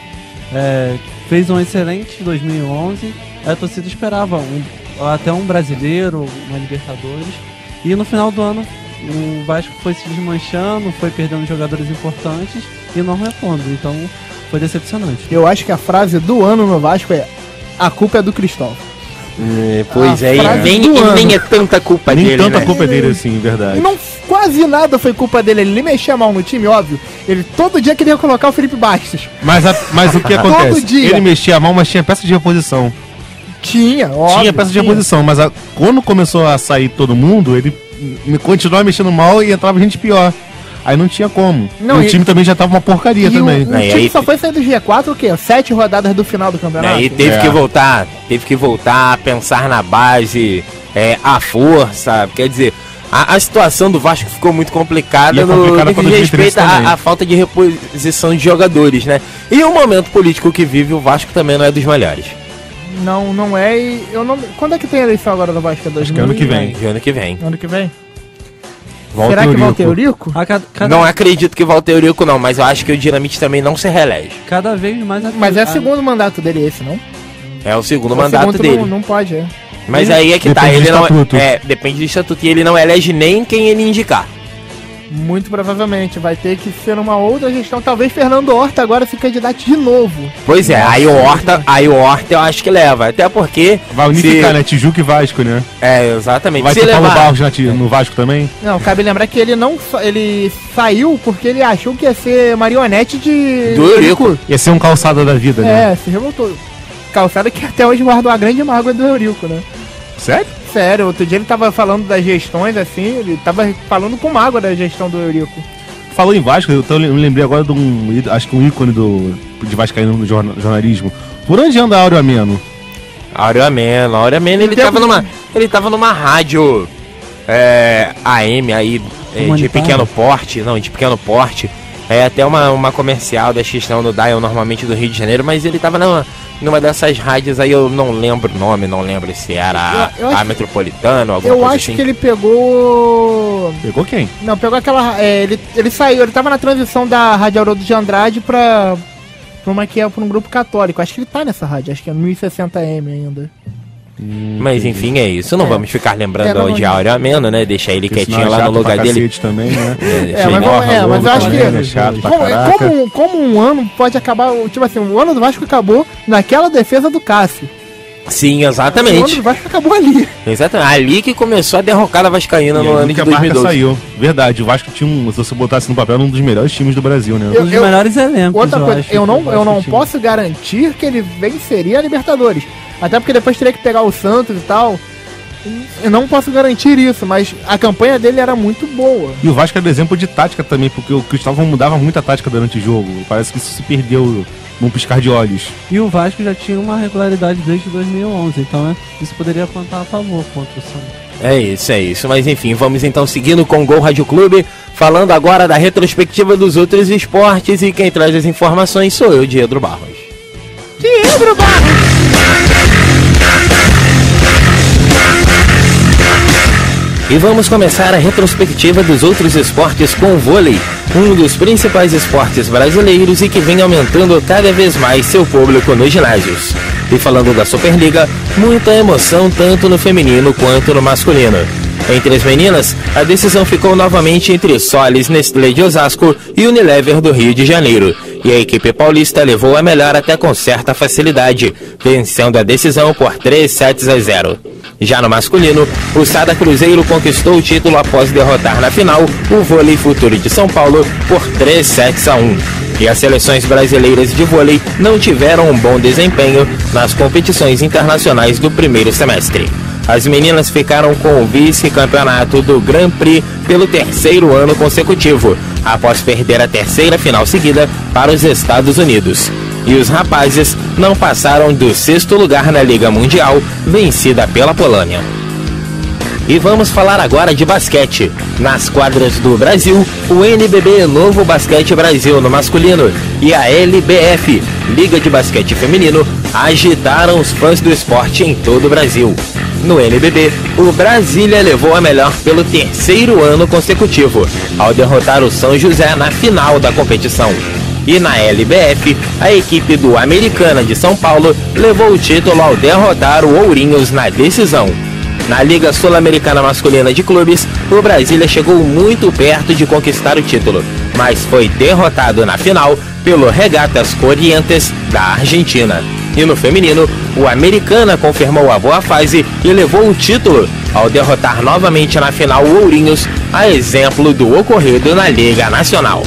Fez um excelente 2011. A torcida esperava até um brasileiro, uma Libertadores. E no final do ano o Vasco foi se desmanchando, foi perdendo jogadores importantes e não repondo. Então foi decepcionante. Eu acho que a frase do ano no Vasco é: a culpa é do Cristóvão. Pois A é, e frase nem, do e ano. nem é tanta culpa Nem dele, tanta né? culpa dele assim, verdade. E não, quase nada foi culpa dele. Ele mexia mal no time, óbvio. Ele todo dia queria colocar o Felipe Bastos. Mas o que acontece? Todo dia. Ele mexia mal, mas tinha peça de reposição. Tinha, óbvio. Tinha peça de reposição, mas quando começou a sair todo mundo, ele continuava mexendo mal e entrava gente pior. Aí não tinha como. Não, e o time também já tava uma porcaria E também. o Não, e time aí- só foi sair do G4 o quê? 7 rodadas do final do campeonato. Aí teve É. que voltar a pensar na base, a força, quer dizer, a situação do Vasco ficou muito complicada E é complicada no pra que diz 2013 respeito também. à falta de reposição de jogadores, né? E o momento político que vive o Vasco também não é dos melhores. Não é. E eu não. Quando é que tem a eleição agora do Vasco? Acho que ano que vem. De ano que vem. Ano que vem? Volta Será que Eurico. volta Eurico? Não acredito que volte o Eurico não, mas eu acho que o Dinamite também não se reelege. Cada vez mais Mas é o segundo mandato dele esse, não? É o segundo O mandato segundo dele. não pode, é. Mas aí é que tá, Depende ele do não estatuto. depende do estatuto e ele não elege nem quem ele indicar. Muito provavelmente. Vai ter que ser uma outra gestão. Talvez Fernando Horta agora se candidate de novo. Pois é, aí o Horta eu acho que leva, até porque Vai unificar, se- né? Tijuca e Vasco, né? Exatamente. Vai Se ter Paulo levar- Barros no Vasco também? Não, cabe lembrar que ele não. Ele saiu porque ele achou que ia ser marionete de. Do Eurico. Ia ser um calçada da vida, né? Se revoltou. Calçada que até hoje guardou a grande mágoa do Eurico, né? Sério? Sério, outro dia ele tava falando das gestões assim, ele tava falando com mágoa da gestão do Eurico. Falou em Vasco, eu me lembrei agora de acho que um ícone de vascaíno no jornalismo. Por onde anda Áureo Ameno? Áureo Ameno, ele tava numa rádio AM aí de Humanitário? pequeno porte, de pequeno porte. É até uma comercial da Xistão no Dial, normalmente do Rio de Janeiro, mas ele tava numa dessas rádios aí, eu não lembro o nome, não lembro se era Eu acho a Metropolitana ou alguma Eu coisa acho assim. que ele pegou. Pegou quem? Não, pegou aquela. Ele saiu, ele tava na transição da Rádio Haroldo de Andrade pra um grupo católico. Acho que ele tá nessa rádio, acho que é 1060M ainda. Mas enfim, é isso. Não vamos ficar lembrando não, de não. Áureo Ameno, né? Deixar ele Porque quietinho senão é lá no chato lugar pra dele. cacete também, né? Mas eu acho que é chato pra caraca. como um ano pode acabar, tipo assim, o ano do Vasco acabou naquela defesa do Cássio. Sim, O ano exatamente. do Vasco acabou ali. Exatamente. Ali que começou a derrocada vascaína E no aí ano que de a marca 2012. saiu. Verdade, o Vasco tinha se você botasse no papel, era um dos melhores times do Brasil, né? Eu- Um dos melhores elencos. Outra coisa, acho, eu que o não Vasco tinha. posso garantir que ele venceria a Libertadores. Até porque depois teria que pegar o Santos e tal. Eu não posso garantir isso, mas a campanha dele era muito boa. E o Vasco era exemplo de tática também, porque o Cristóvão mudava muita tática durante o jogo. Parece que isso se perdeu num piscar de olhos. E o Vasco já tinha uma regularidade desde 2011, então isso poderia apontar a favor contra o Santos. É isso. Mas enfim, vamos então seguindo com o Gol Rádio Clube, falando agora da retrospectiva dos outros esportes, e quem traz as informações sou eu, Diedro Barros. Diedro Barros! E vamos começar a retrospectiva dos outros esportes com o vôlei, um dos principais esportes brasileiros e que vem aumentando cada vez mais seu público nos ginásios. E falando da Superliga, muita emoção tanto no feminino quanto no masculino. Entre as meninas, a decisão ficou novamente entre Solis Nestlé de Osasco e Unilever do Rio de Janeiro. E a equipe paulista levou a melhor até com certa facilidade, vencendo a decisão por 3-0. Já no masculino, o Sada Cruzeiro conquistou o título após derrotar na final o Vôlei Futuro de São Paulo por 3-1. E as seleções brasileiras de vôlei não tiveram um bom desempenho nas competições internacionais do primeiro semestre. As meninas ficaram com o vice-campeonato do Grand Prix pelo terceiro ano consecutivo, após perder a terceira final seguida para os Estados Unidos. E os rapazes não passaram do sexto lugar na Liga Mundial, vencida pela Polônia. E vamos falar agora de basquete. Nas quadras do Brasil, o NBB Novo Basquete Brasil no masculino e a LBF, Liga de Basquete Feminino, agitaram os fãs do esporte em todo o Brasil. No NBB, o Brasília levou a melhor pelo 3º ano consecutivo, ao derrotar o São José na final da competição. E na LBF, a equipe do Americana de São Paulo levou o título ao derrotar o Ourinhos na decisão. Na Liga Sul-Americana Masculina de Clubes, o Brasília chegou muito perto de conquistar o título, mas foi derrotado na final pelo Regatas Corrientes da Argentina. E no feminino, o Americana confirmou a boa fase e levou o título ao derrotar novamente na final o Ourinhos, a exemplo do ocorrido na Liga Nacional.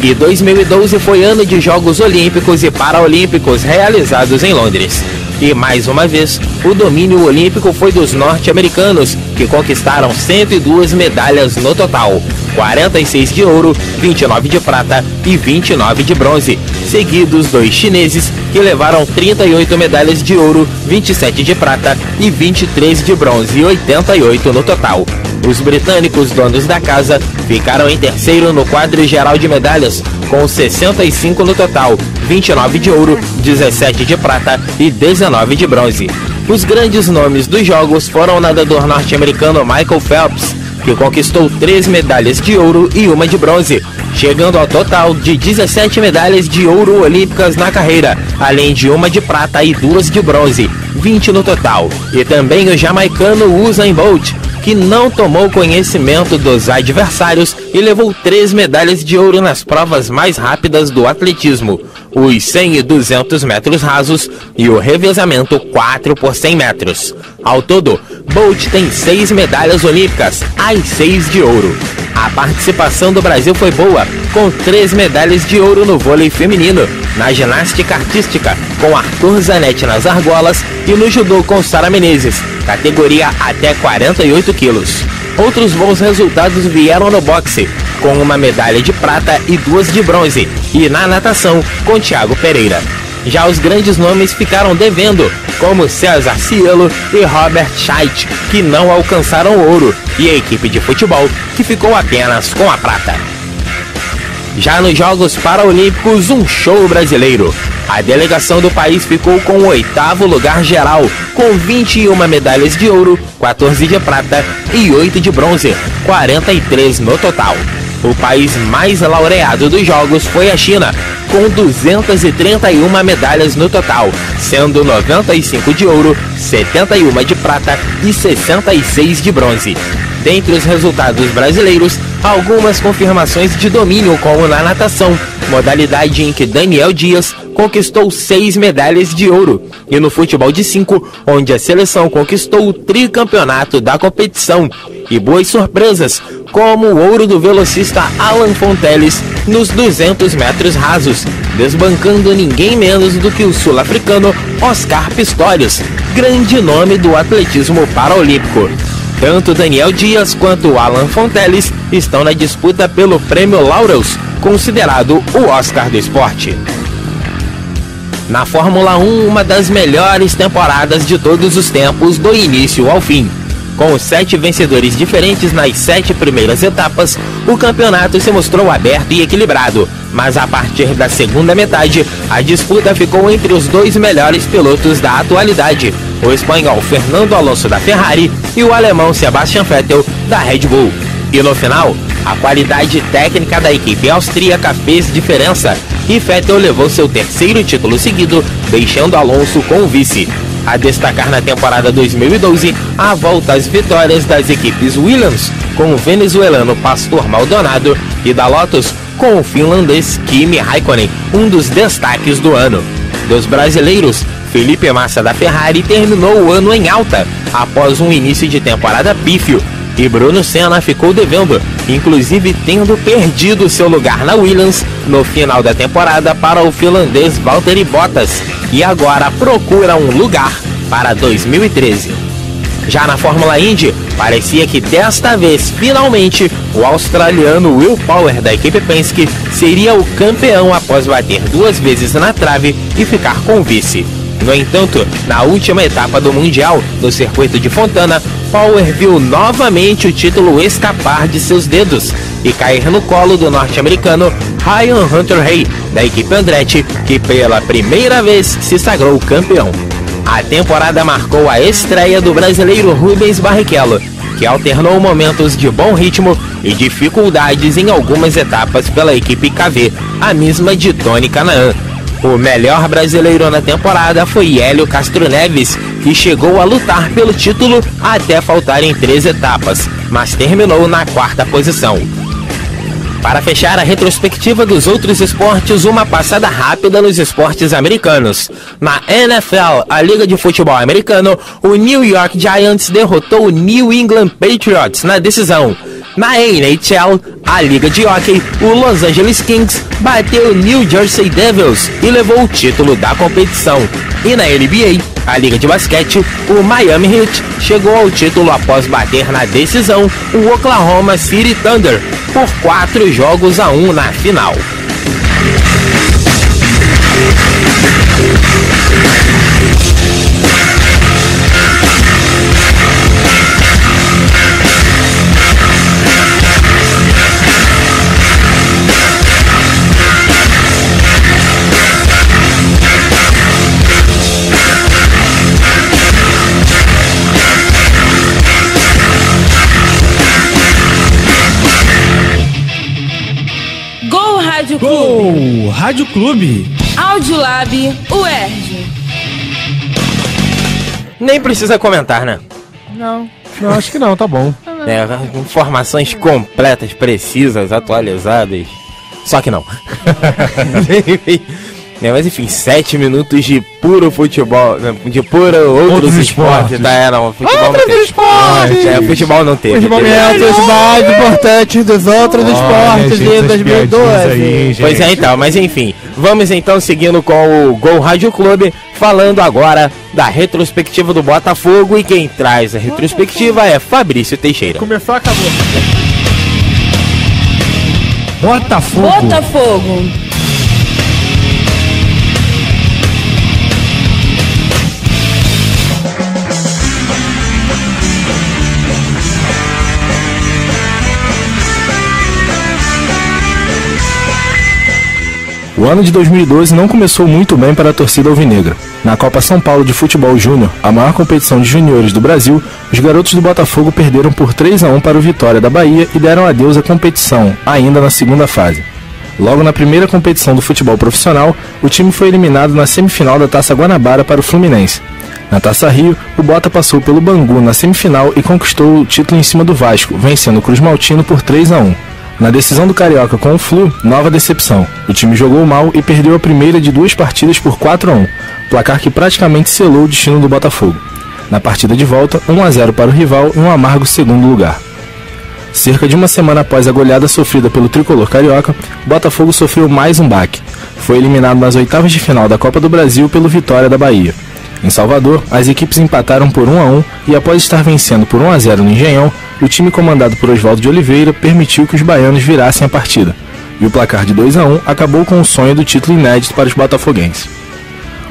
E 2012 foi ano de Jogos Olímpicos e Paraolímpicos realizados em Londres. E mais uma vez, o domínio olímpico foi dos norte-americanos, que conquistaram 102 medalhas no total, 46 de ouro, 29 de prata e 29 de bronze, seguidos dos chineses, que levaram 38 medalhas de ouro, 27 de prata e 23 de bronze, e 88 no total. Os britânicos, donos da casa, ficaram em terceiro no quadro geral de medalhas, com 65 no total, 29 de ouro, 17 de prata e 19 de bronze. Os grandes nomes dos jogos foram o nadador norte-americano Michael Phelps, que conquistou 3 medalhas de ouro e 1 de bronze, chegando ao total de 17 medalhas de ouro olímpicas na carreira, além de 1 de prata e 2 de bronze, 20 no total. E também o jamaicano Usain Bolt, que não tomou conhecimento dos adversários e levou 3 medalhas de ouro nas provas mais rápidas do atletismo, os 100 e 200 metros rasos e o revezamento 4 por 100 metros. Ao todo, Bolt tem 6 medalhas olímpicas, as 6 de ouro. A participação do Brasil foi boa, com 3 medalhas de ouro no vôlei feminino, na ginástica artística, com Arthur Zanetti nas argolas, e no judô com Sara Menezes, categoria até 48 quilos. Outros bons resultados vieram no boxe, com 1 medalha de prata e 2 de bronze, e na natação, com Thiago Pereira. Já os grandes nomes ficaram devendo, como César Cielo e Robert Scheidt, que não alcançaram ouro, e a equipe de futebol, que ficou apenas com a prata. Já nos Jogos Paraolímpicos, um show brasileiro. A delegação do país ficou com o 8º lugar geral, com 21 medalhas de ouro, 14 de prata e 8 de bronze, 43 no total. O país mais laureado dos Jogos foi a China, com 231 medalhas no total, sendo 95 de ouro, 71 de prata e 66 de bronze. Dentre os resultados brasileiros, algumas confirmações de domínio, como na natação, modalidade em que Daniel Dias conquistou 6 medalhas de ouro, e no futebol de 5, onde a seleção conquistou o tricampeonato da competição, e boas surpresas, como o ouro do velocista Alan Fonteles nos 200 metros rasos, desbancando ninguém menos do que o sul-africano Oscar Pistorius, grande nome do atletismo paraolímpico. Tanto Daniel Dias quanto Alan Fonteles estão na disputa pelo Prêmio Laureus, considerado o Oscar do esporte. Na Fórmula 1, uma das melhores temporadas de todos os tempos, do início ao fim. Com 7 vencedores diferentes nas 7 primeiras etapas, o campeonato se mostrou aberto e equilibrado, mas a partir da segunda metade, a disputa ficou entre os 2 melhores pilotos da atualidade, o espanhol Fernando Alonso da Ferrari e o alemão Sebastian Vettel da Red Bull. E no final, a qualidade técnica da equipe austríaca fez diferença, e Vettel levou seu 3º título seguido, deixando Alonso com o vice. A destacar na temporada 2012, a volta às vitórias das equipes Williams, com o venezuelano Pastor Maldonado, e da Lotus, com o finlandês Kimi Raikkonen, um dos destaques do ano. Dos brasileiros, Felipe Massa da Ferrari terminou o ano em alta, após um início de temporada pífio, e Bruno Senna ficou devendo, inclusive tendo perdido seu lugar na Williams no final da temporada para o finlandês Valtteri Bottas, e agora procura um lugar para 2013. Já na Fórmula Indy, parecia que desta vez, finalmente, o australiano Will Power da equipe Penske seria o campeão após bater 2 vezes na trave e ficar com o vice. No entanto, na última etapa do Mundial, no circuito de Fontana, Power viu novamente o título escapar de seus dedos e cair no colo do norte-americano Ryan Hunter-Reay, da equipe Andretti, que pela primeira vez se sagrou campeão. A temporada marcou a estreia do brasileiro Rubens Barrichello, que alternou momentos de bom ritmo e dificuldades em algumas etapas pela equipe KV, a mesma de Tony Canaan. O melhor brasileiro na temporada foi Hélio Castro Neves, que chegou a lutar pelo título até faltarem 3 etapas, mas terminou na 4ª posição. Para fechar a retrospectiva dos outros esportes, uma passada rápida nos esportes americanos. Na NFL, a Liga de Futebol Americano, o New York Giants derrotou o New England Patriots na decisão. Na NHL, a Liga de Hockey, o Los Angeles Kings bateu o New Jersey Devils e levou o título da competição. E na NBA, a Liga de Basquete, o Miami Heat chegou ao título após bater na decisão o Oklahoma City Thunder por 4-1 na final. Rádio Clube. Gol Rádio Clube. Audiolab UERJ. Nem precisa comentar, né? Não, acho que não, tá bom. Informações completas, precisas, atualizadas. Só que não. Mas enfim, 7 minutos de puro futebol, de puro outros esportes. Futebol não teve. Os momentos mais importantes dos outros esportes de 2012. Pois é, então, mas enfim, vamos então seguindo com o Gol Rádio Clube, falando agora da retrospectiva do Botafogo, e quem traz a retrospectiva é Fabrício Teixeira. Começou, acabou. Botafogo. O ano de 2012 não começou muito bem para a torcida alvinegra. Na Copa São Paulo de Futebol Júnior, a maior competição de juniores do Brasil, os garotos do Botafogo perderam por 3-1 para o Vitória da Bahia e deram adeus à competição, ainda na segunda fase. Logo na primeira competição do futebol profissional, o time foi eliminado na semifinal da Taça Guanabara para o Fluminense. Na Taça Rio, o Bota passou pelo Bangu na semifinal e conquistou o título em cima do Vasco, vencendo o Cruz Maltino por 3-1. Na decisão do Carioca com o Flu, nova decepção. O time jogou mal e perdeu a primeira de 2 partidas por 4-1, placar que praticamente selou o destino do Botafogo. Na partida de volta, 1-0 para o rival e um amargo segundo lugar. Cerca de uma semana após a goleada sofrida pelo tricolor carioca, o Botafogo sofreu mais um baque. Foi eliminado nas oitavas de final da Copa do Brasil pelo Vitória da Bahia. Em Salvador, as equipes empataram por 1-1 e após estar vencendo por 1-0 no Engenhão, o time comandado por Oswaldo de Oliveira permitiu que os baianos virassem a partida. E o placar de 2-1 acabou com o sonho do título inédito para os botafoguenses.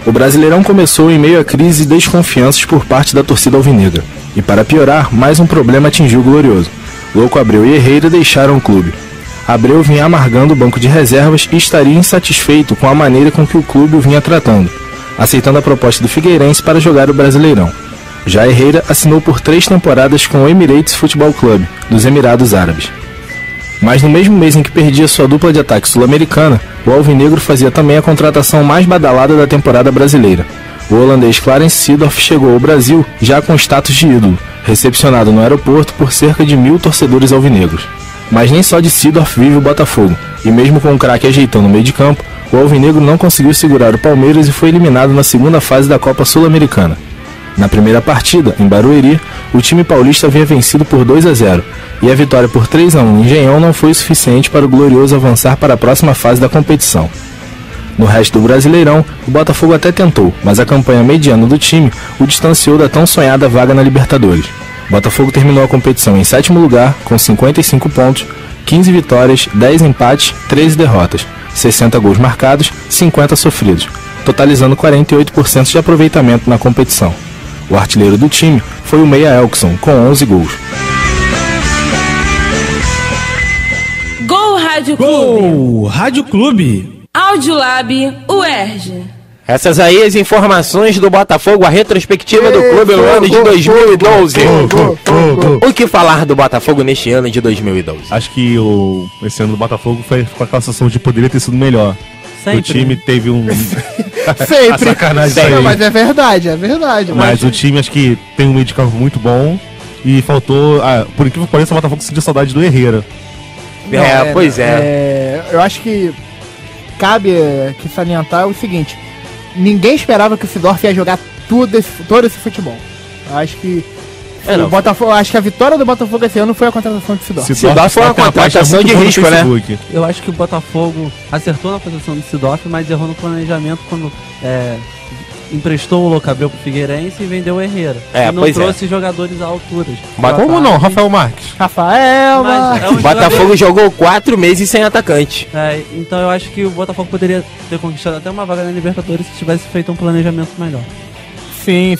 O Brasileirão começou em meio a crise e desconfianças por parte da torcida alvinegra. E para piorar, mais um problema atingiu o Glorioso. Louco Abreu e Herrera deixaram o clube. Abreu vinha amargando o banco de reservas e estaria insatisfeito com a maneira com que o clube o vinha tratando, aceitando a proposta do Figueirense para jogar o Brasileirão. Já Herrera assinou por 3 temporadas com o Emirates Futebol Clube, dos Emirados Árabes. Mas no mesmo mês em que perdia sua dupla de ataque sul-americana, o alvinegro fazia também a contratação mais badalada da temporada brasileira. O holandês Clarence Seedorf chegou ao Brasil já com status de ídolo, recepcionado no aeroporto por cerca de 1.000 torcedores alvinegros. Mas nem só de Seedorf vive o Botafogo, e mesmo com o craque ajeitando o meio de campo, o alvinegro não conseguiu segurar o Palmeiras e foi eliminado na segunda fase da Copa Sul-Americana. Na primeira partida, em Barueri, o time paulista havia vencido por 2-0, e a vitória por 3-1 no Engenhão não foi o suficiente para o Glorioso avançar para a próxima fase da competição. No resto do Brasileirão, o Botafogo até tentou, mas a campanha mediana do time o distanciou da tão sonhada vaga na Libertadores. O Botafogo terminou a competição em 7º lugar, com 55 pontos, 15 vitórias, 10 empates, 13 derrotas, 60 gols marcados, 50 sofridos. totalizando 48% de aproveitamento na competição. O artilheiro do time foi o meia Elkson, com 11 gols. Gol Rádio Clube. Gol Rádio Clube. Audiolab UERJ. Essas aí as informações do Botafogo, a retrospectiva do clube no ano de 2012. O que falar do Botafogo neste ano de 2012? Acho que esse ano do Botafogo foi com aquela sensação de poderia ter sido melhor. Sempre, o time teve um... Sempre. sacanagem Não, aí. mas é verdade. Mas o time acho que tem um meio de campo muito bom e faltou... por incrível que pareça, o Botafogo sentiu saudade do Herrera. Pois é. Eu acho que cabe que salientar o seguinte: ninguém esperava que o Seedorf ia jogar todo esse futebol. Eu acho que o Botafogo, acho que a vitória do Botafogo esse ano foi a contratação de Seedorf. Seedorf foi uma contratação de risco, né? Eu acho que o Botafogo acertou na posição do Seedorf, mas errou no planejamento quando emprestou o Locabel pro Figueirense e vendeu o Herrera. E não trouxe jogadores à altura. Como não? Rafael Marques. O Botafogo jogou 4 meses sem atacante. Então eu acho que o Botafogo poderia ter conquistado até uma vaga na Libertadores se tivesse feito um planejamento melhor. Sim.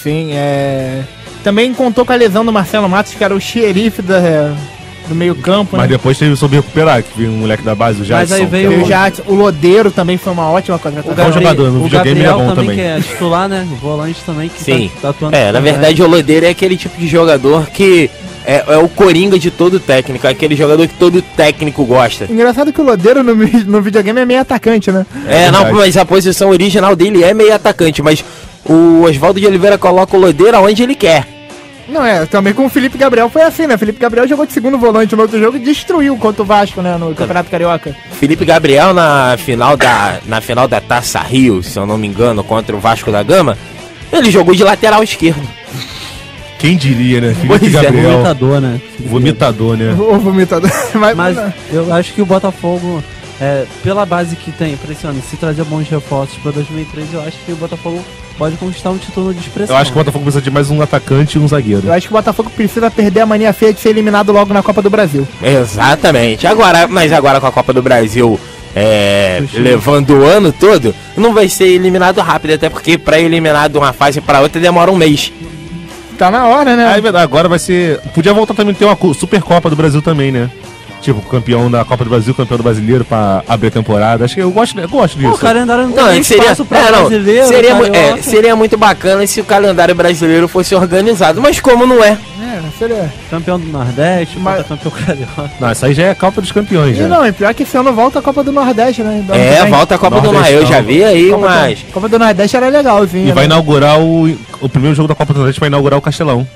Também contou com a lesão do Marcelo Matos, que era o xerife do meio campo. Mas depois teve soube recuperar, que veio um moleque da base, o Jadson. Mas aí veio o Lodeiro também foi uma ótima contratação. O jogador no videogame é bom também. Que é titular, né? O volante também que tá atuando. Na verdade o Lodeiro é aquele tipo de jogador que é o coringa de todo técnico, é aquele jogador que todo técnico gosta. Engraçado que o Lodeiro no videogame é meio atacante, né? Mas a posição original dele é meio atacante, mas o Oswaldo de Oliveira coloca o Lodeiro aonde ele quer. Não, também com o Felipe Gabriel foi assim, né? Felipe Gabriel jogou de segundo volante no outro jogo e destruiu contra o Vasco, né? No Campeonato Carioca. Felipe Gabriel na final da Taça Rio, se eu não me engano, contra o Vasco da Gama, ele jogou de lateral esquerdo. Quem diria, né? Felipe Gabriel. Vomitador, né? Vomitador, né? O vomitador. Mas eu acho que o Botafogo, pela base que tem pra esse ano, se trazer bons reforços pra 2013, eu acho que o Botafogo pode conquistar um título de expressão. Eu acho que o Botafogo precisa de mais um atacante e um zagueiro. Eu acho que o Botafogo precisa perder a mania feia de ser eliminado logo na Copa do Brasil. Exatamente. Mas agora com a Copa do Brasil levando o ano todo, não vai ser eliminado rápido, até porque pra eliminar de uma fase pra outra demora um mês. Tá na hora, né? Agora vai ser... Podia voltar também a ter uma Supercopa do Brasil também, né? Tipo, campeão da Copa do Brasil, campeão do Brasileiro pra abrir a temporada. Acho que eu gosto disso. O calendário não tem espaço pra brasileiro. Seria muito bacana se o calendário brasileiro fosse organizado, mas como não é? Seria campeão do Nordeste, campeão carioca. Não, isso aí já é a Copa dos Campeões, já. Não, e pior que esse ano volta a Copa do Nordeste, né? Volta a Copa do Nordeste. Eu já vi aí umas... Copa do Nordeste era legalzinho. E vai inaugurar o primeiro jogo da Copa do Nordeste, vai inaugurar o Castelão.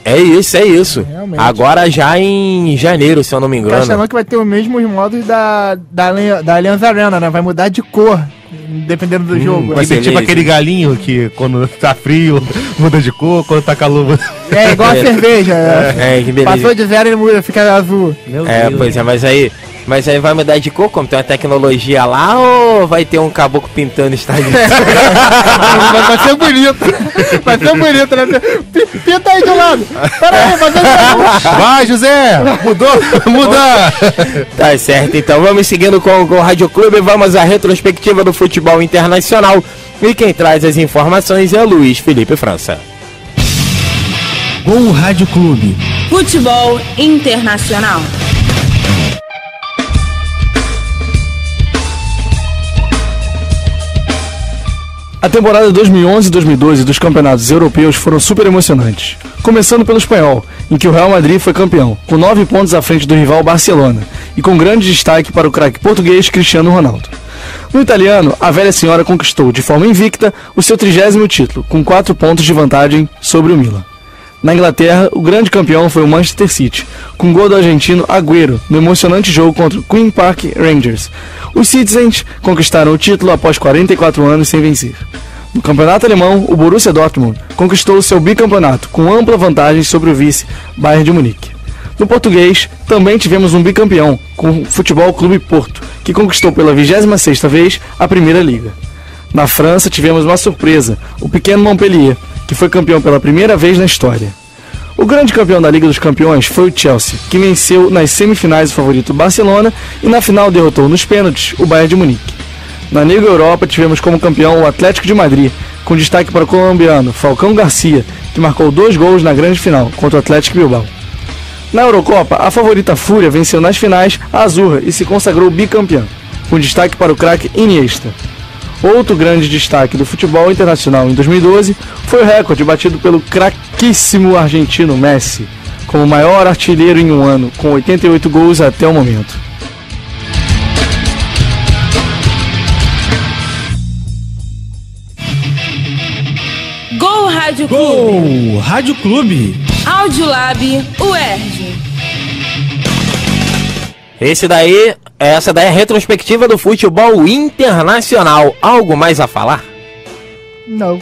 É isso. Realmente. Agora já em janeiro, se eu não me engano. Castelão que vai ter os mesmos modos da Allianz Arena, né? Vai mudar de cor, dependendo do jogo. Vai ser tipo aquele galinho que quando tá frio muda de cor, quando tá calor... É igual a cerveja. Que beleza. Passou de zero e muda, fica azul. Meu Deus. Pois é, mas aí vai mudar de cor, como tem uma tecnologia lá, ou vai ter um caboclo pintando estádio? Vai ser bonito. Né? Pinta aí de lado. Pera aí, Vai, José! Muda! Tá certo, então vamos seguindo com o Rádio Clube, vamos à retrospectiva do futebol internacional. E quem traz as informações é o Luiz Felipe França. Gol Rádio Clube. Futebol internacional. A temporada 2011-2012 dos campeonatos europeus foram super emocionantes. Começando pelo espanhol, em que o Real Madrid foi campeão, com 9 pontos à frente do rival Barcelona, e com grande destaque para o craque português Cristiano Ronaldo. No italiano, a velha senhora conquistou, de forma invicta, o seu 30º título, com 4 pontos de vantagem sobre o Milan. Na Inglaterra, o grande campeão foi o Manchester City, com gol do argentino Agüero, no emocionante jogo contra o Queen Park Rangers. Os Citizens conquistaram o título após 44 anos sem vencer. No campeonato alemão, o Borussia Dortmund conquistou o seu bicampeonato, com ampla vantagem sobre o vice Bayern de Munique. No português, também tivemos um bicampeão, com o Futebol Clube Porto, que conquistou pela 26ª vez a Primeira Liga. Na França, tivemos uma surpresa, o pequeno Montpellier, que foi campeão pela primeira vez na história. O grande campeão da Liga dos Campeões foi o Chelsea, que venceu nas semifinais o favorito Barcelona e na final derrotou nos pênaltis o Bayern de Munique. Na Liga Europa tivemos como campeão o Atlético de Madrid, com destaque para o colombiano Falcão Garcia, que marcou 2 gols na grande final contra o Atlético Bilbao. Na Eurocopa, a favorita Fúria venceu nas finais a Azurra e se consagrou bicampeã, com destaque para o craque Iniesta. Outro grande destaque do futebol internacional em 2012 foi o recorde batido pelo craquíssimo argentino Messi, como maior artilheiro em um ano, com 88 gols até o momento. Gol Rádio Clube. Gol Rádio Clube. Audiolab UERJ. Essa daí é a retrospectiva do futebol internacional. Algo mais a falar? Não.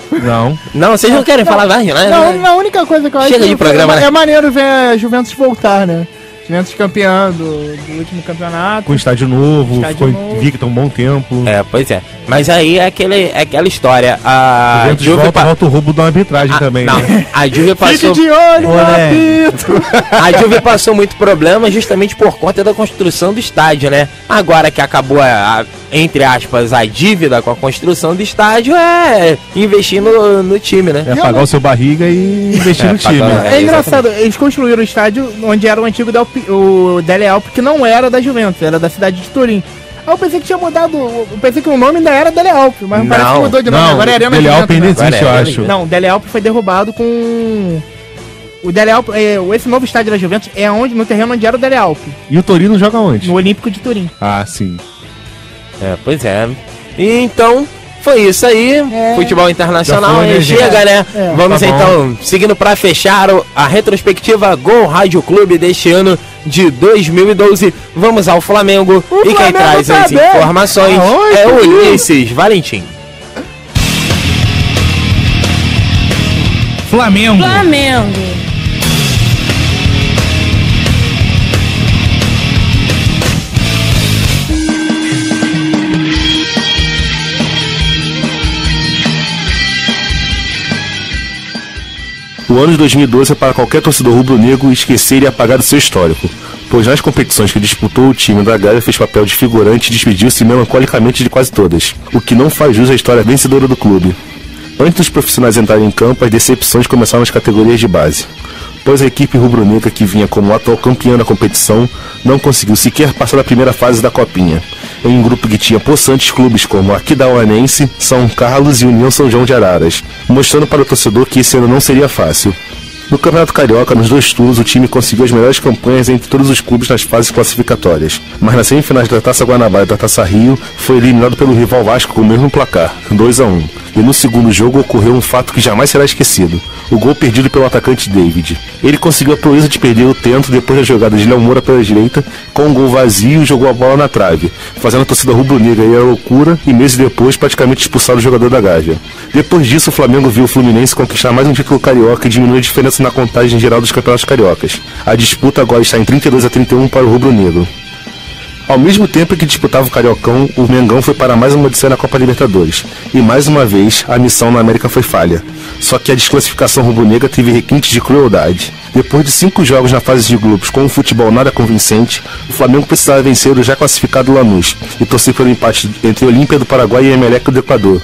Não, vocês não querem falar mais, né? Não, a única coisa que eu acho Chega de programa, né? é maneiro ver a Juventus voltar, né? Juventus campeã do último campeonato. Com estádio novo, Estádio ficou novo. invicto há um bom tempo. Pois é. Mas aí é aquela história. A Juventus Juve volta o roubo da arbitragem também, não, né? a Juve passou. Fique de olho, Olé. apito! A Juve passou muito problema justamente por conta da construção do estádio, né? Agora que acabou entre aspas, a dívida com a construção do estádio, investir no time, né? É pagar o seu barriga e investir no time. pagar- É engraçado, eles construíram o estádio onde era o antigo o Dele Alpi, que não era da Juventus, era da cidade de Turim. Aí eu pensei que tinha mudado, eu pensei que o nome ainda era Dele Alpi, mas Não. parece que mudou de nome, Não, agora é Arena Dele Alpi Juventus, ainda né? existe, eu Agora é acho. Não, o Dele Alpi foi derrubado com... O Dele Alpi, esse novo estádio da Juventus é no terreno onde era o Dele Alpi, E o Torino joga onde? no Olímpico de Turim. Ah, sim. Pois é. Então, foi isso aí. Futebol internacional. Já foi, né, gente? Chega, né? Vamos Tá bom. então, seguindo pra fechar a retrospectiva Gol Rádio Clube deste ano de 2012. Vamos ao Flamengo. E quem Flamengo traz tá as bem. informações Aonde, é o filho? Ulisses Valentim. Flamengo. Flamengo. O ano de 2012 é para qualquer torcedor rubro-negro esquecer e apagar do seu histórico, pois nas competições que disputou o time da Gávea fez papel de figurante e despediu-se melancolicamente de quase todas, o que não faz jus à história vencedora do clube. Antes dos profissionais entrarem em campo, as decepções começaram nas categorias de base, pois a equipe rubro-negra, que vinha como atual campeã da competição, não conseguiu sequer passar da primeira fase da Copinha, em um grupo que tinha possantes clubes como Aquidauanense, São Carlos e União São João de Araras, mostrando para o torcedor que esse ano não seria fácil. No Campeonato Carioca, nos 2 turnos, o time conseguiu as melhores campanhas entre todos os clubes nas fases classificatórias, mas nas semifinais da Taça Guanabara e da Taça Rio, foi eliminado pelo rival Vasco com o mesmo placar, 2-1. E no segundo jogo ocorreu um fato que jamais será esquecido, o gol perdido pelo atacante David. Ele conseguiu a proeza de perder o tento depois da jogada de Léo Moura pela direita, com um gol vazio, jogou a bola na trave, fazendo a torcida rubro-negra ir à loucura e meses depois praticamente expulsar o jogador da Gávea. Depois disso, o Flamengo viu o Fluminense conquistar mais um título carioca e diminuir a diferença na contagem geral dos campeonatos cariocas. A disputa agora está em 32-31 para o rubro-negro. Ao mesmo tempo que disputava o Cariocão, o Mengão foi para mais uma odisseia na Copa Libertadores. E mais uma vez, a missão na América foi falha. Só que a desclassificação rubro-negra teve requintes de crueldade. Depois de 5 jogos na fase de grupos com um futebol nada convincente, o Flamengo precisava vencer o já classificado Lanús e torcer pelo empate entre Olímpia do Paraguai e Emelec do Equador.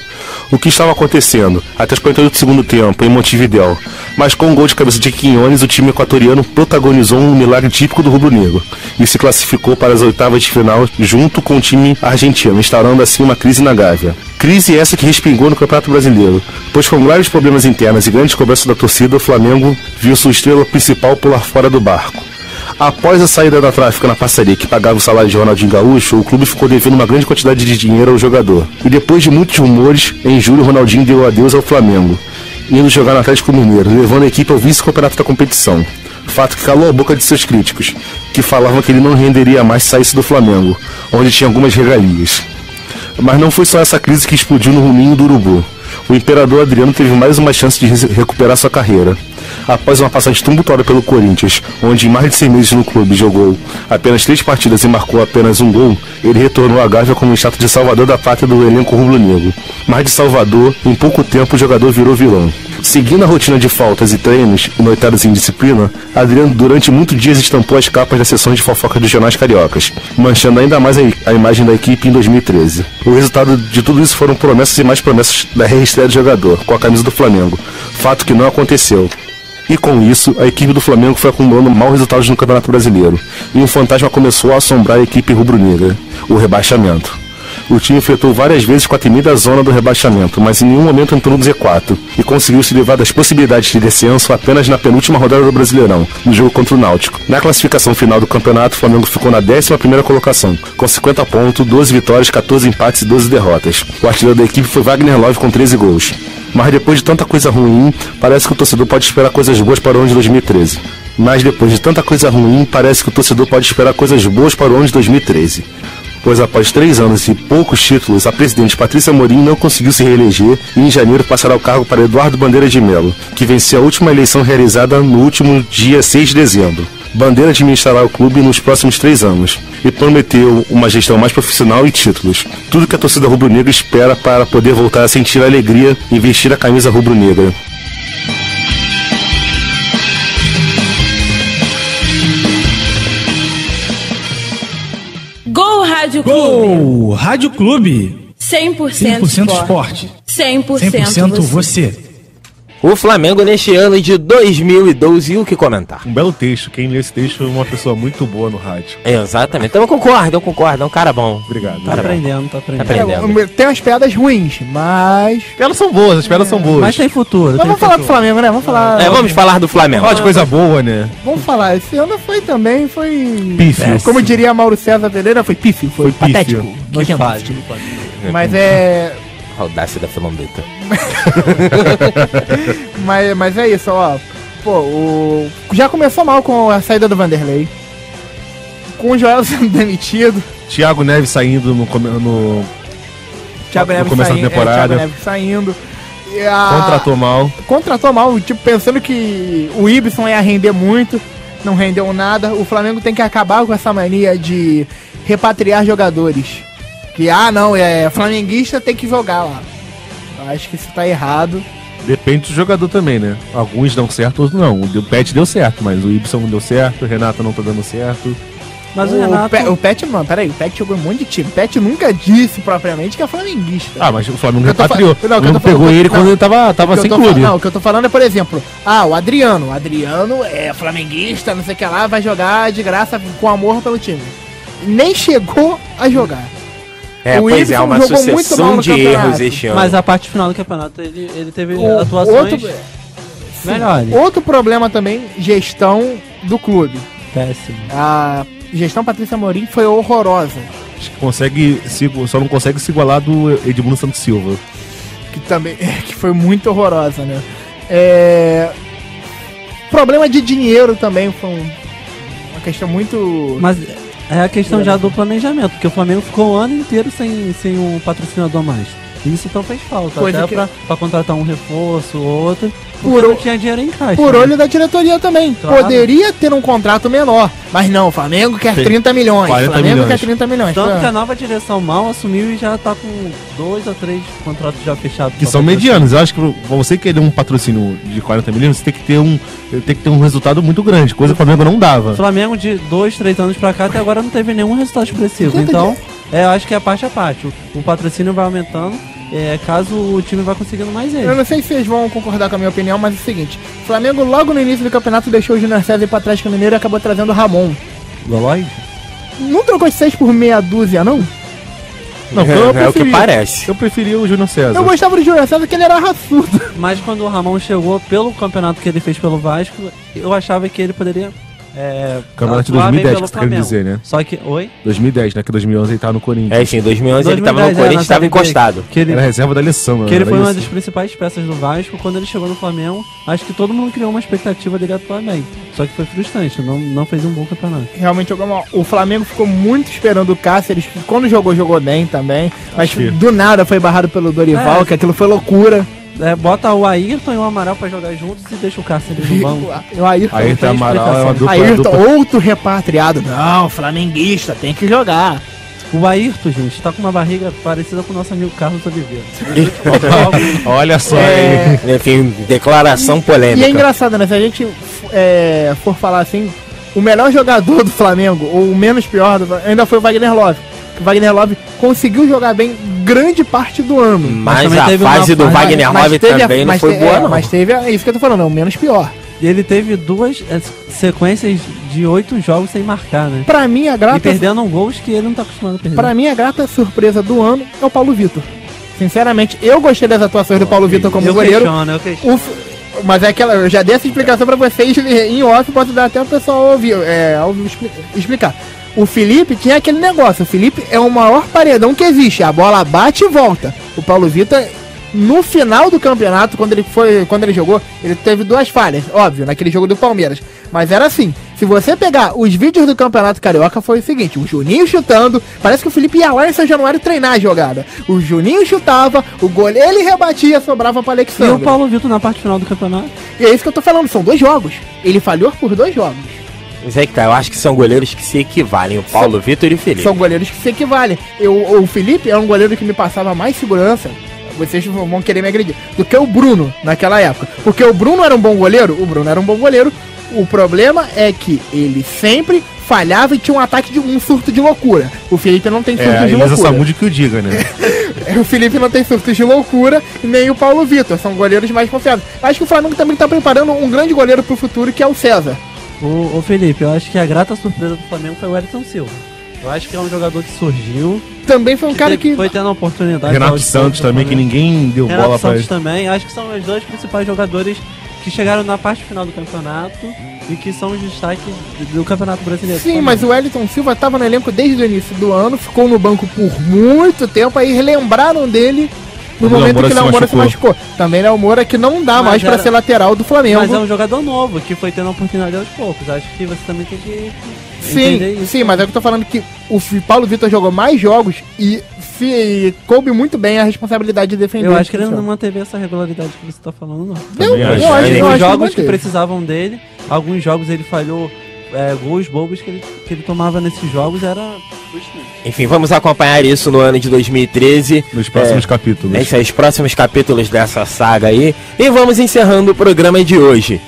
O que estava acontecendo até os 48 do segundo tempo em Montevidéu, mas com um gol de cabeça de Quinones, o time equatoriano protagonizou um milagre típico do rubro-negro e se classificou para as oitavas de final junto com o time argentino, instaurando assim uma crise na Gávea. Crise essa que respingou no Campeonato Brasileiro, pois com graves problemas internos e grandes cobranças da torcida, o Flamengo viu sua estrela principal pular fora do barco. Após a saída da Tráfico na parceria que pagava o salário de Ronaldinho Gaúcho, o clube ficou devendo uma grande quantidade de dinheiro ao jogador. E depois de muitos rumores, em julho Ronaldinho deu adeus ao Flamengo, indo jogar no Atlético Mineiro, levando a equipe ao vice-campeonato da competição. Fato que calou a boca de seus críticos, que falavam que ele não renderia mais se saísse do Flamengo, onde tinha algumas regalias. Mas não foi só essa crise que explodiu no ruminho do Urubu. O imperador Adriano teve mais uma chance de recuperar sua carreira. Após uma passagem tumultuada pelo Corinthians, onde em mais de 6 meses no clube jogou apenas 3 partidas e marcou apenas um gol, ele retornou à Gávea como estátua de salvador da pátria do elenco rubro-negro. Mas de Salvador, em pouco tempo o jogador virou vilão. Seguindo a rotina de faltas e treinos e noitadas em disciplina, Adriano durante muitos dias estampou as capas das sessões de fofoca dos jornais cariocas, manchando ainda mais a imagem da equipe em 2013. O resultado de tudo isso foram promessas e mais promessas da reestreia do jogador, com a camisa do Flamengo, fato que não aconteceu. E com isso, a equipe do Flamengo foi acumulando maus resultados no Campeonato Brasileiro, e um fantasma começou a assombrar a equipe rubro-negra, o rebaixamento. O time enfrentou várias vezes com a temida zona do rebaixamento, mas em nenhum momento entrou no Z4 e conseguiu se livrar das possibilidades de descenso apenas na penúltima rodada do Brasileirão, no jogo contra o Náutico. Na classificação final do campeonato, o Flamengo ficou na 11ª colocação, com 50 pontos, 12 vitórias, 14 empates e 12 derrotas. O artilheiro da equipe foi Wagner Love com 13 gols. Mas depois de tanta coisa ruim, parece que o torcedor pode esperar coisas boas para o ano de 2013. Pois após 3 anos e poucos títulos, a presidente Patrícia Amorim não conseguiu se reeleger e em janeiro passará o cargo para Eduardo Bandeira de Melo, que venceu a última eleição realizada no último dia 6 de dezembro. Bandeira administrará o clube nos próximos 3 anos e prometeu uma gestão mais profissional e títulos. Tudo que a torcida rubro-negra espera para poder voltar a sentir a alegria e vestir a camisa rubro-negra. Gol Rádio Clube. Gol Rádio Clube. 100% esporte. 100% você. O Flamengo neste ano de 2012, o que comentar? Um belo texto. Quem lê esse texto é uma pessoa muito boa no rádio. Exatamente. Então eu concordo. É um cara bom. Obrigado. Tá aprendendo. Tem umas piadas ruins, mas... Elas são boas, as piadas são boas. Mas tem futuro. Mas vamos falar do Flamengo, né? Vamos falar... Vamos falar do Flamengo. Fala de coisa boa, né? Vamos falar. Esse ano foi... Pífio. Como diria Mauro César Pereira, foi pífio. Foi pífio. patético. Que fase. Mas é... Audácia da Filombeta. mas é isso, ó. Pô, já começou mal com a saída do Vanderlei. Com o Joel sendo demitido. Thiago Neves saindo no começo da temporada. Thiago Neves saindo. Contratou mal. Tipo, pensando que o Ibson ia render muito. Não rendeu nada. O Flamengo tem que acabar com essa mania de repatriar jogadores. Que, flamenguista tem que jogar lá. Eu acho que isso tá errado. Depende do jogador também, né? Alguns dão certo, outros não. O Pet deu certo, mas o Ibson não deu certo, o Renato não tá dando certo. Mas o Renato... O Pet, mano, peraí, o Pet jogou um monte de time. O Pet nunca disse propriamente que é flamenguista. Ah, mas o Flamengo repatriou. Não, pegou ele quando ele tava sem clube. Não, o que eu tô falando é, por exemplo, o Adriano. O Adriano é flamenguista, não sei o que lá, vai jogar de graça com amor pelo time. Nem chegou a jogar. Pois é, uma sucessão de erros este ano. Mas a parte final do campeonato, ele teve atuações melhores. Outro problema também, gestão do clube. Péssimo. A gestão Patrícia Amorim foi horrorosa. Acho que só não consegue se igualar do Edmundo Santos Silva. Que foi muito horrorosa, né? Problema de dinheiro também foi uma questão muito... Mas... é a questão já do planejamento, porque o Flamengo ficou o ano inteiro sem um patrocinador mais. Isso então fez falta, coisa até pra contratar um reforço ou outro, porque não tinha dinheiro em caixa. Por olho da diretoria também. Claro. Poderia ter um contrato menor, mas não, o Flamengo quer 30 milhões. Quer 30 milhões. Tanto que a nova direção mal assumiu e já tá com 2 ou 3 contratos já fechados. Que são medianos. Eu acho que pra você querer um patrocínio de 40 milhões, você tem que ter um resultado muito grande, coisa que o Flamengo não dava. O Flamengo de 2, 3 anos pra cá até agora não teve nenhum resultado expressivo. Então, eu acho que é parte a parte. O patrocínio vai aumentando. Caso o time vá conseguindo mais ele. Eu não sei se vocês vão concordar com a minha opinião, mas é o seguinte: o Flamengo logo no início do campeonato deixou o Júnior César ir pra trás com o Mineiro e acabou trazendo o Ramon. Lolói? Não trocou de 6 por meia dúzia, não? Não, é o que parece. Eu preferia o Júnior César. Eu gostava do Júnior César porque ele era raçudo. Mas quando o Ramon chegou pelo campeonato que ele fez pelo Vasco, eu achava que ele poderia... campeonato de 2010 que você quer dizer, né? Só que... Oi? 2010, né? Que 2011 ele tava no Corinthians. Sim, 2011 ele tava no Corinthians e tava encostado. Era reserva da lição, né? Que ele foi uma das principais peças do Vasco. Quando ele chegou no Flamengo, acho que todo mundo criou uma expectativa dele atuar bem. Só que foi frustrante, não fez um bom campeonato. Realmente jogou mal. O Flamengo ficou muito esperando o Cáceres, que quando jogou bem também. Mas do nada foi barrado pelo Dorival, que aquilo foi loucura. Bota o Ayrton e o Amaral pra jogar juntos e deixa o Cáceres no banco. O Ayrton e Amaral é uma dupla. Ayrton, outro repatriado. Não, flamenguista, tem que jogar. O Ayrton, gente, tá com uma barriga parecida com o nosso amigo Carlos Oliveira. Olha só, hein? Enfim, declaração polêmica. E é engraçado, né? Se a gente for falar assim, o melhor jogador do Flamengo, ou o menos pior, ainda foi o Wagner Love. O Wagner Love conseguiu jogar bem grande parte do ano. Mas a fase do Wagner Love também não foi boa, não. Mas teve, isso que eu tô falando, é o menos pior. E ele teve 2 sequências de 8 jogos sem marcar, né? Pra mim, a grata... E perdendo gols que ele não tá acostumado a perder. Pra mim, a grata surpresa do ano é o Paulo Vitor. Sinceramente, eu gostei das atuações do Paulo Vitor como goleiro. Eu questiono. Mas é aquela, eu já dei essa explicação pra vocês em off, posso dar até o pessoal ouvir, explicar. O Felipe tinha aquele negócio, o Felipe é o maior paredão que existe, a bola bate e volta. O Paulo Vitor, no final do campeonato, quando ele jogou, ele teve 2 falhas, óbvio, naquele jogo do Palmeiras. Mas era assim, se você pegar os vídeos do Campeonato Carioca, foi o seguinte, o Juninho chutando, parece que o Felipe ia lá em São Januário treinar a jogada. O Juninho chutava, o goleiro ele rebatia, sobrava para Alexandre. E o Paulo Vitor na parte final do campeonato? E é isso que eu tô falando, são 2 jogos. Ele falhou por 2 jogos. Mas é que tá, eu acho que são goleiros que se equivalem, o Paulo Vitor e o Felipe. São goleiros que se equivalem. O Felipe é um goleiro que me passava mais segurança, vocês vão querer me agredir, do que o Bruno naquela época. Porque o Bruno era um bom goleiro, o problema é que ele sempre falhava e tinha um ataque de um surto de loucura. O Felipe não tem surto de loucura. Saúde que o diga, né? O Felipe não tem surtos de loucura, nem o Paulo Vitor, são goleiros mais confiáveis. Acho que o Flamengo também tá preparando um grande goleiro pro futuro, que é o César. Ô Felipe, eu acho que a grata surpresa do Flamengo foi o Wellington Silva. Eu acho que é um jogador que surgiu. Também foi um cara que... Foi tendo a oportunidade. Renato Santos também, que ninguém deu bola pra ele. Renato Santos também, acho que são os 2 principais jogadores que chegaram na parte final do campeonato e que são os destaques do Campeonato Brasileiro. Sim, mas o Wellington Silva estava no elenco desde o início do ano, ficou no banco por muito tempo, aí relembraram dele no momento que o Léo Moura se machucou. Também Léo Moura que não dá mais pra ser lateral do Flamengo. Mas é um jogador novo, que foi tendo a oportunidade aos poucos. Acho que você também tem que entender isso. Sim, mas é que eu tô falando que o Paulo Vitor jogou mais jogos e coube muito bem a responsabilidade de defender. Eu acho que ele não manteve essa regularidade que você tá falando, não. Eu acho jogos que precisavam dele, alguns jogos ele falhou gols bobos que ele tomava nesses jogos, era... Enfim, vamos acompanhar isso no ano de 2013. Nos próximos capítulos. Nesses próximos capítulos dessa saga aí. E vamos encerrando o programa de hoje.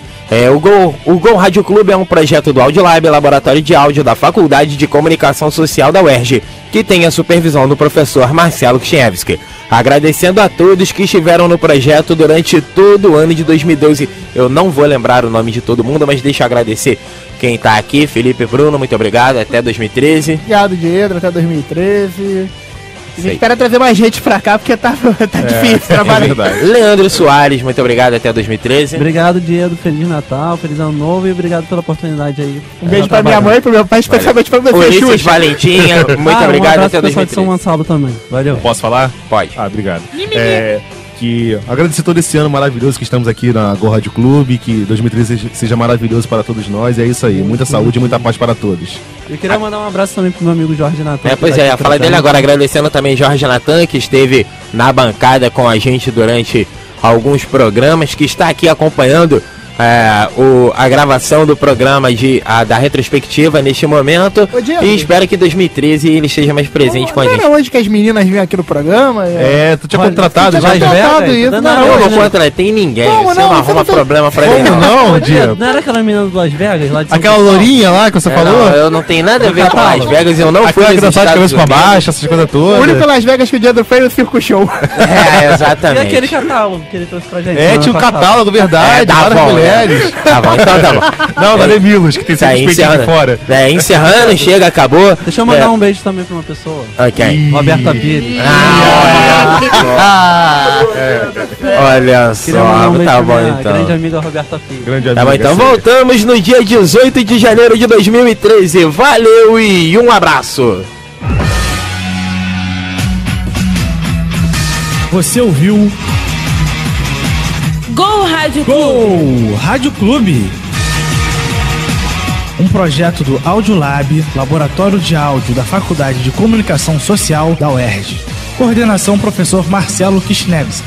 O Gol Rádio Clube é um projeto do Audiolab, laboratório de áudio da Faculdade de Comunicação Social da UERJ, que tem a supervisão do professor Marcelo Kschnevski. Agradecendo a todos que estiveram no projeto durante todo o ano de 2012. Eu não vou lembrar o nome de todo mundo, mas deixa eu agradecer quem tá aqui. Felipe e Bruno, muito obrigado, até 2013. Obrigado, Diego, até 2013. A gente espera trazer mais gente pra cá, porque tá difícil trabalhar. Leandro Soares, muito obrigado, até 2013. Obrigado, Diego, Feliz Natal, Feliz Ano Novo e obrigado pela oportunidade aí. Um beijo pra minha mãe, pro meu pai, especialmente pra você, Ulisses Valentinha, muito obrigado, até 2013. São Gonçalo também, valeu. Posso falar? Pode. Obrigado. Que agradecer todo esse ano maravilhoso que estamos aqui na Gol Rádio Clube, que 2013 seja maravilhoso para todos nós, é isso aí, muita saúde e muita paz para todos. Eu queria mandar um abraço também pro meu amigo Jorge Natan. Pois é, fala dele agora, agradecendo também Jorge Natan, que esteve na bancada com a gente durante alguns programas, que está aqui acompanhando a gravação do programa da retrospectiva neste momento. E espero que 2013 ele esteja mais presente com a gente. Não era hoje que as meninas vêm aqui no programa? Tu tinha contratado já? Eu não contratei ninguém. Você não arruma problema pra ele. Não, Diego. Não era aquela menina do Las Vegas? Lá de aquela lourinha lá que você falou? Eu não tenho nada a ver com Las Vegas, eu não fui nos Estados Unidos. Cabeça pra baixo, essas coisas todas. O único Las Vegas que o Diego foi o Circo Show. Exatamente. E aquele catálogo que ele trouxe pra gente? Tinha um catálogo, verdade, várias mulheres. Tá bom, então tá bom. Não, da Milos, que tem sempre encerrando de fora. Encerrando, chega, acabou. Deixa eu mandar um beijo também pra uma pessoa. Ok. Roberta Pires. Olha só, tá bom então. Grande amiga Roberta Pires. Tá bom, então voltamos no dia 18 de janeiro de 2013. Valeu e um abraço. Você ouviu Gol Rádio Clube. Gol Rádio Clube. Um projeto do Audiolab, laboratório de áudio da Faculdade de Comunicação Social da UERJ. Coordenação professor Marcelo Kschnevski.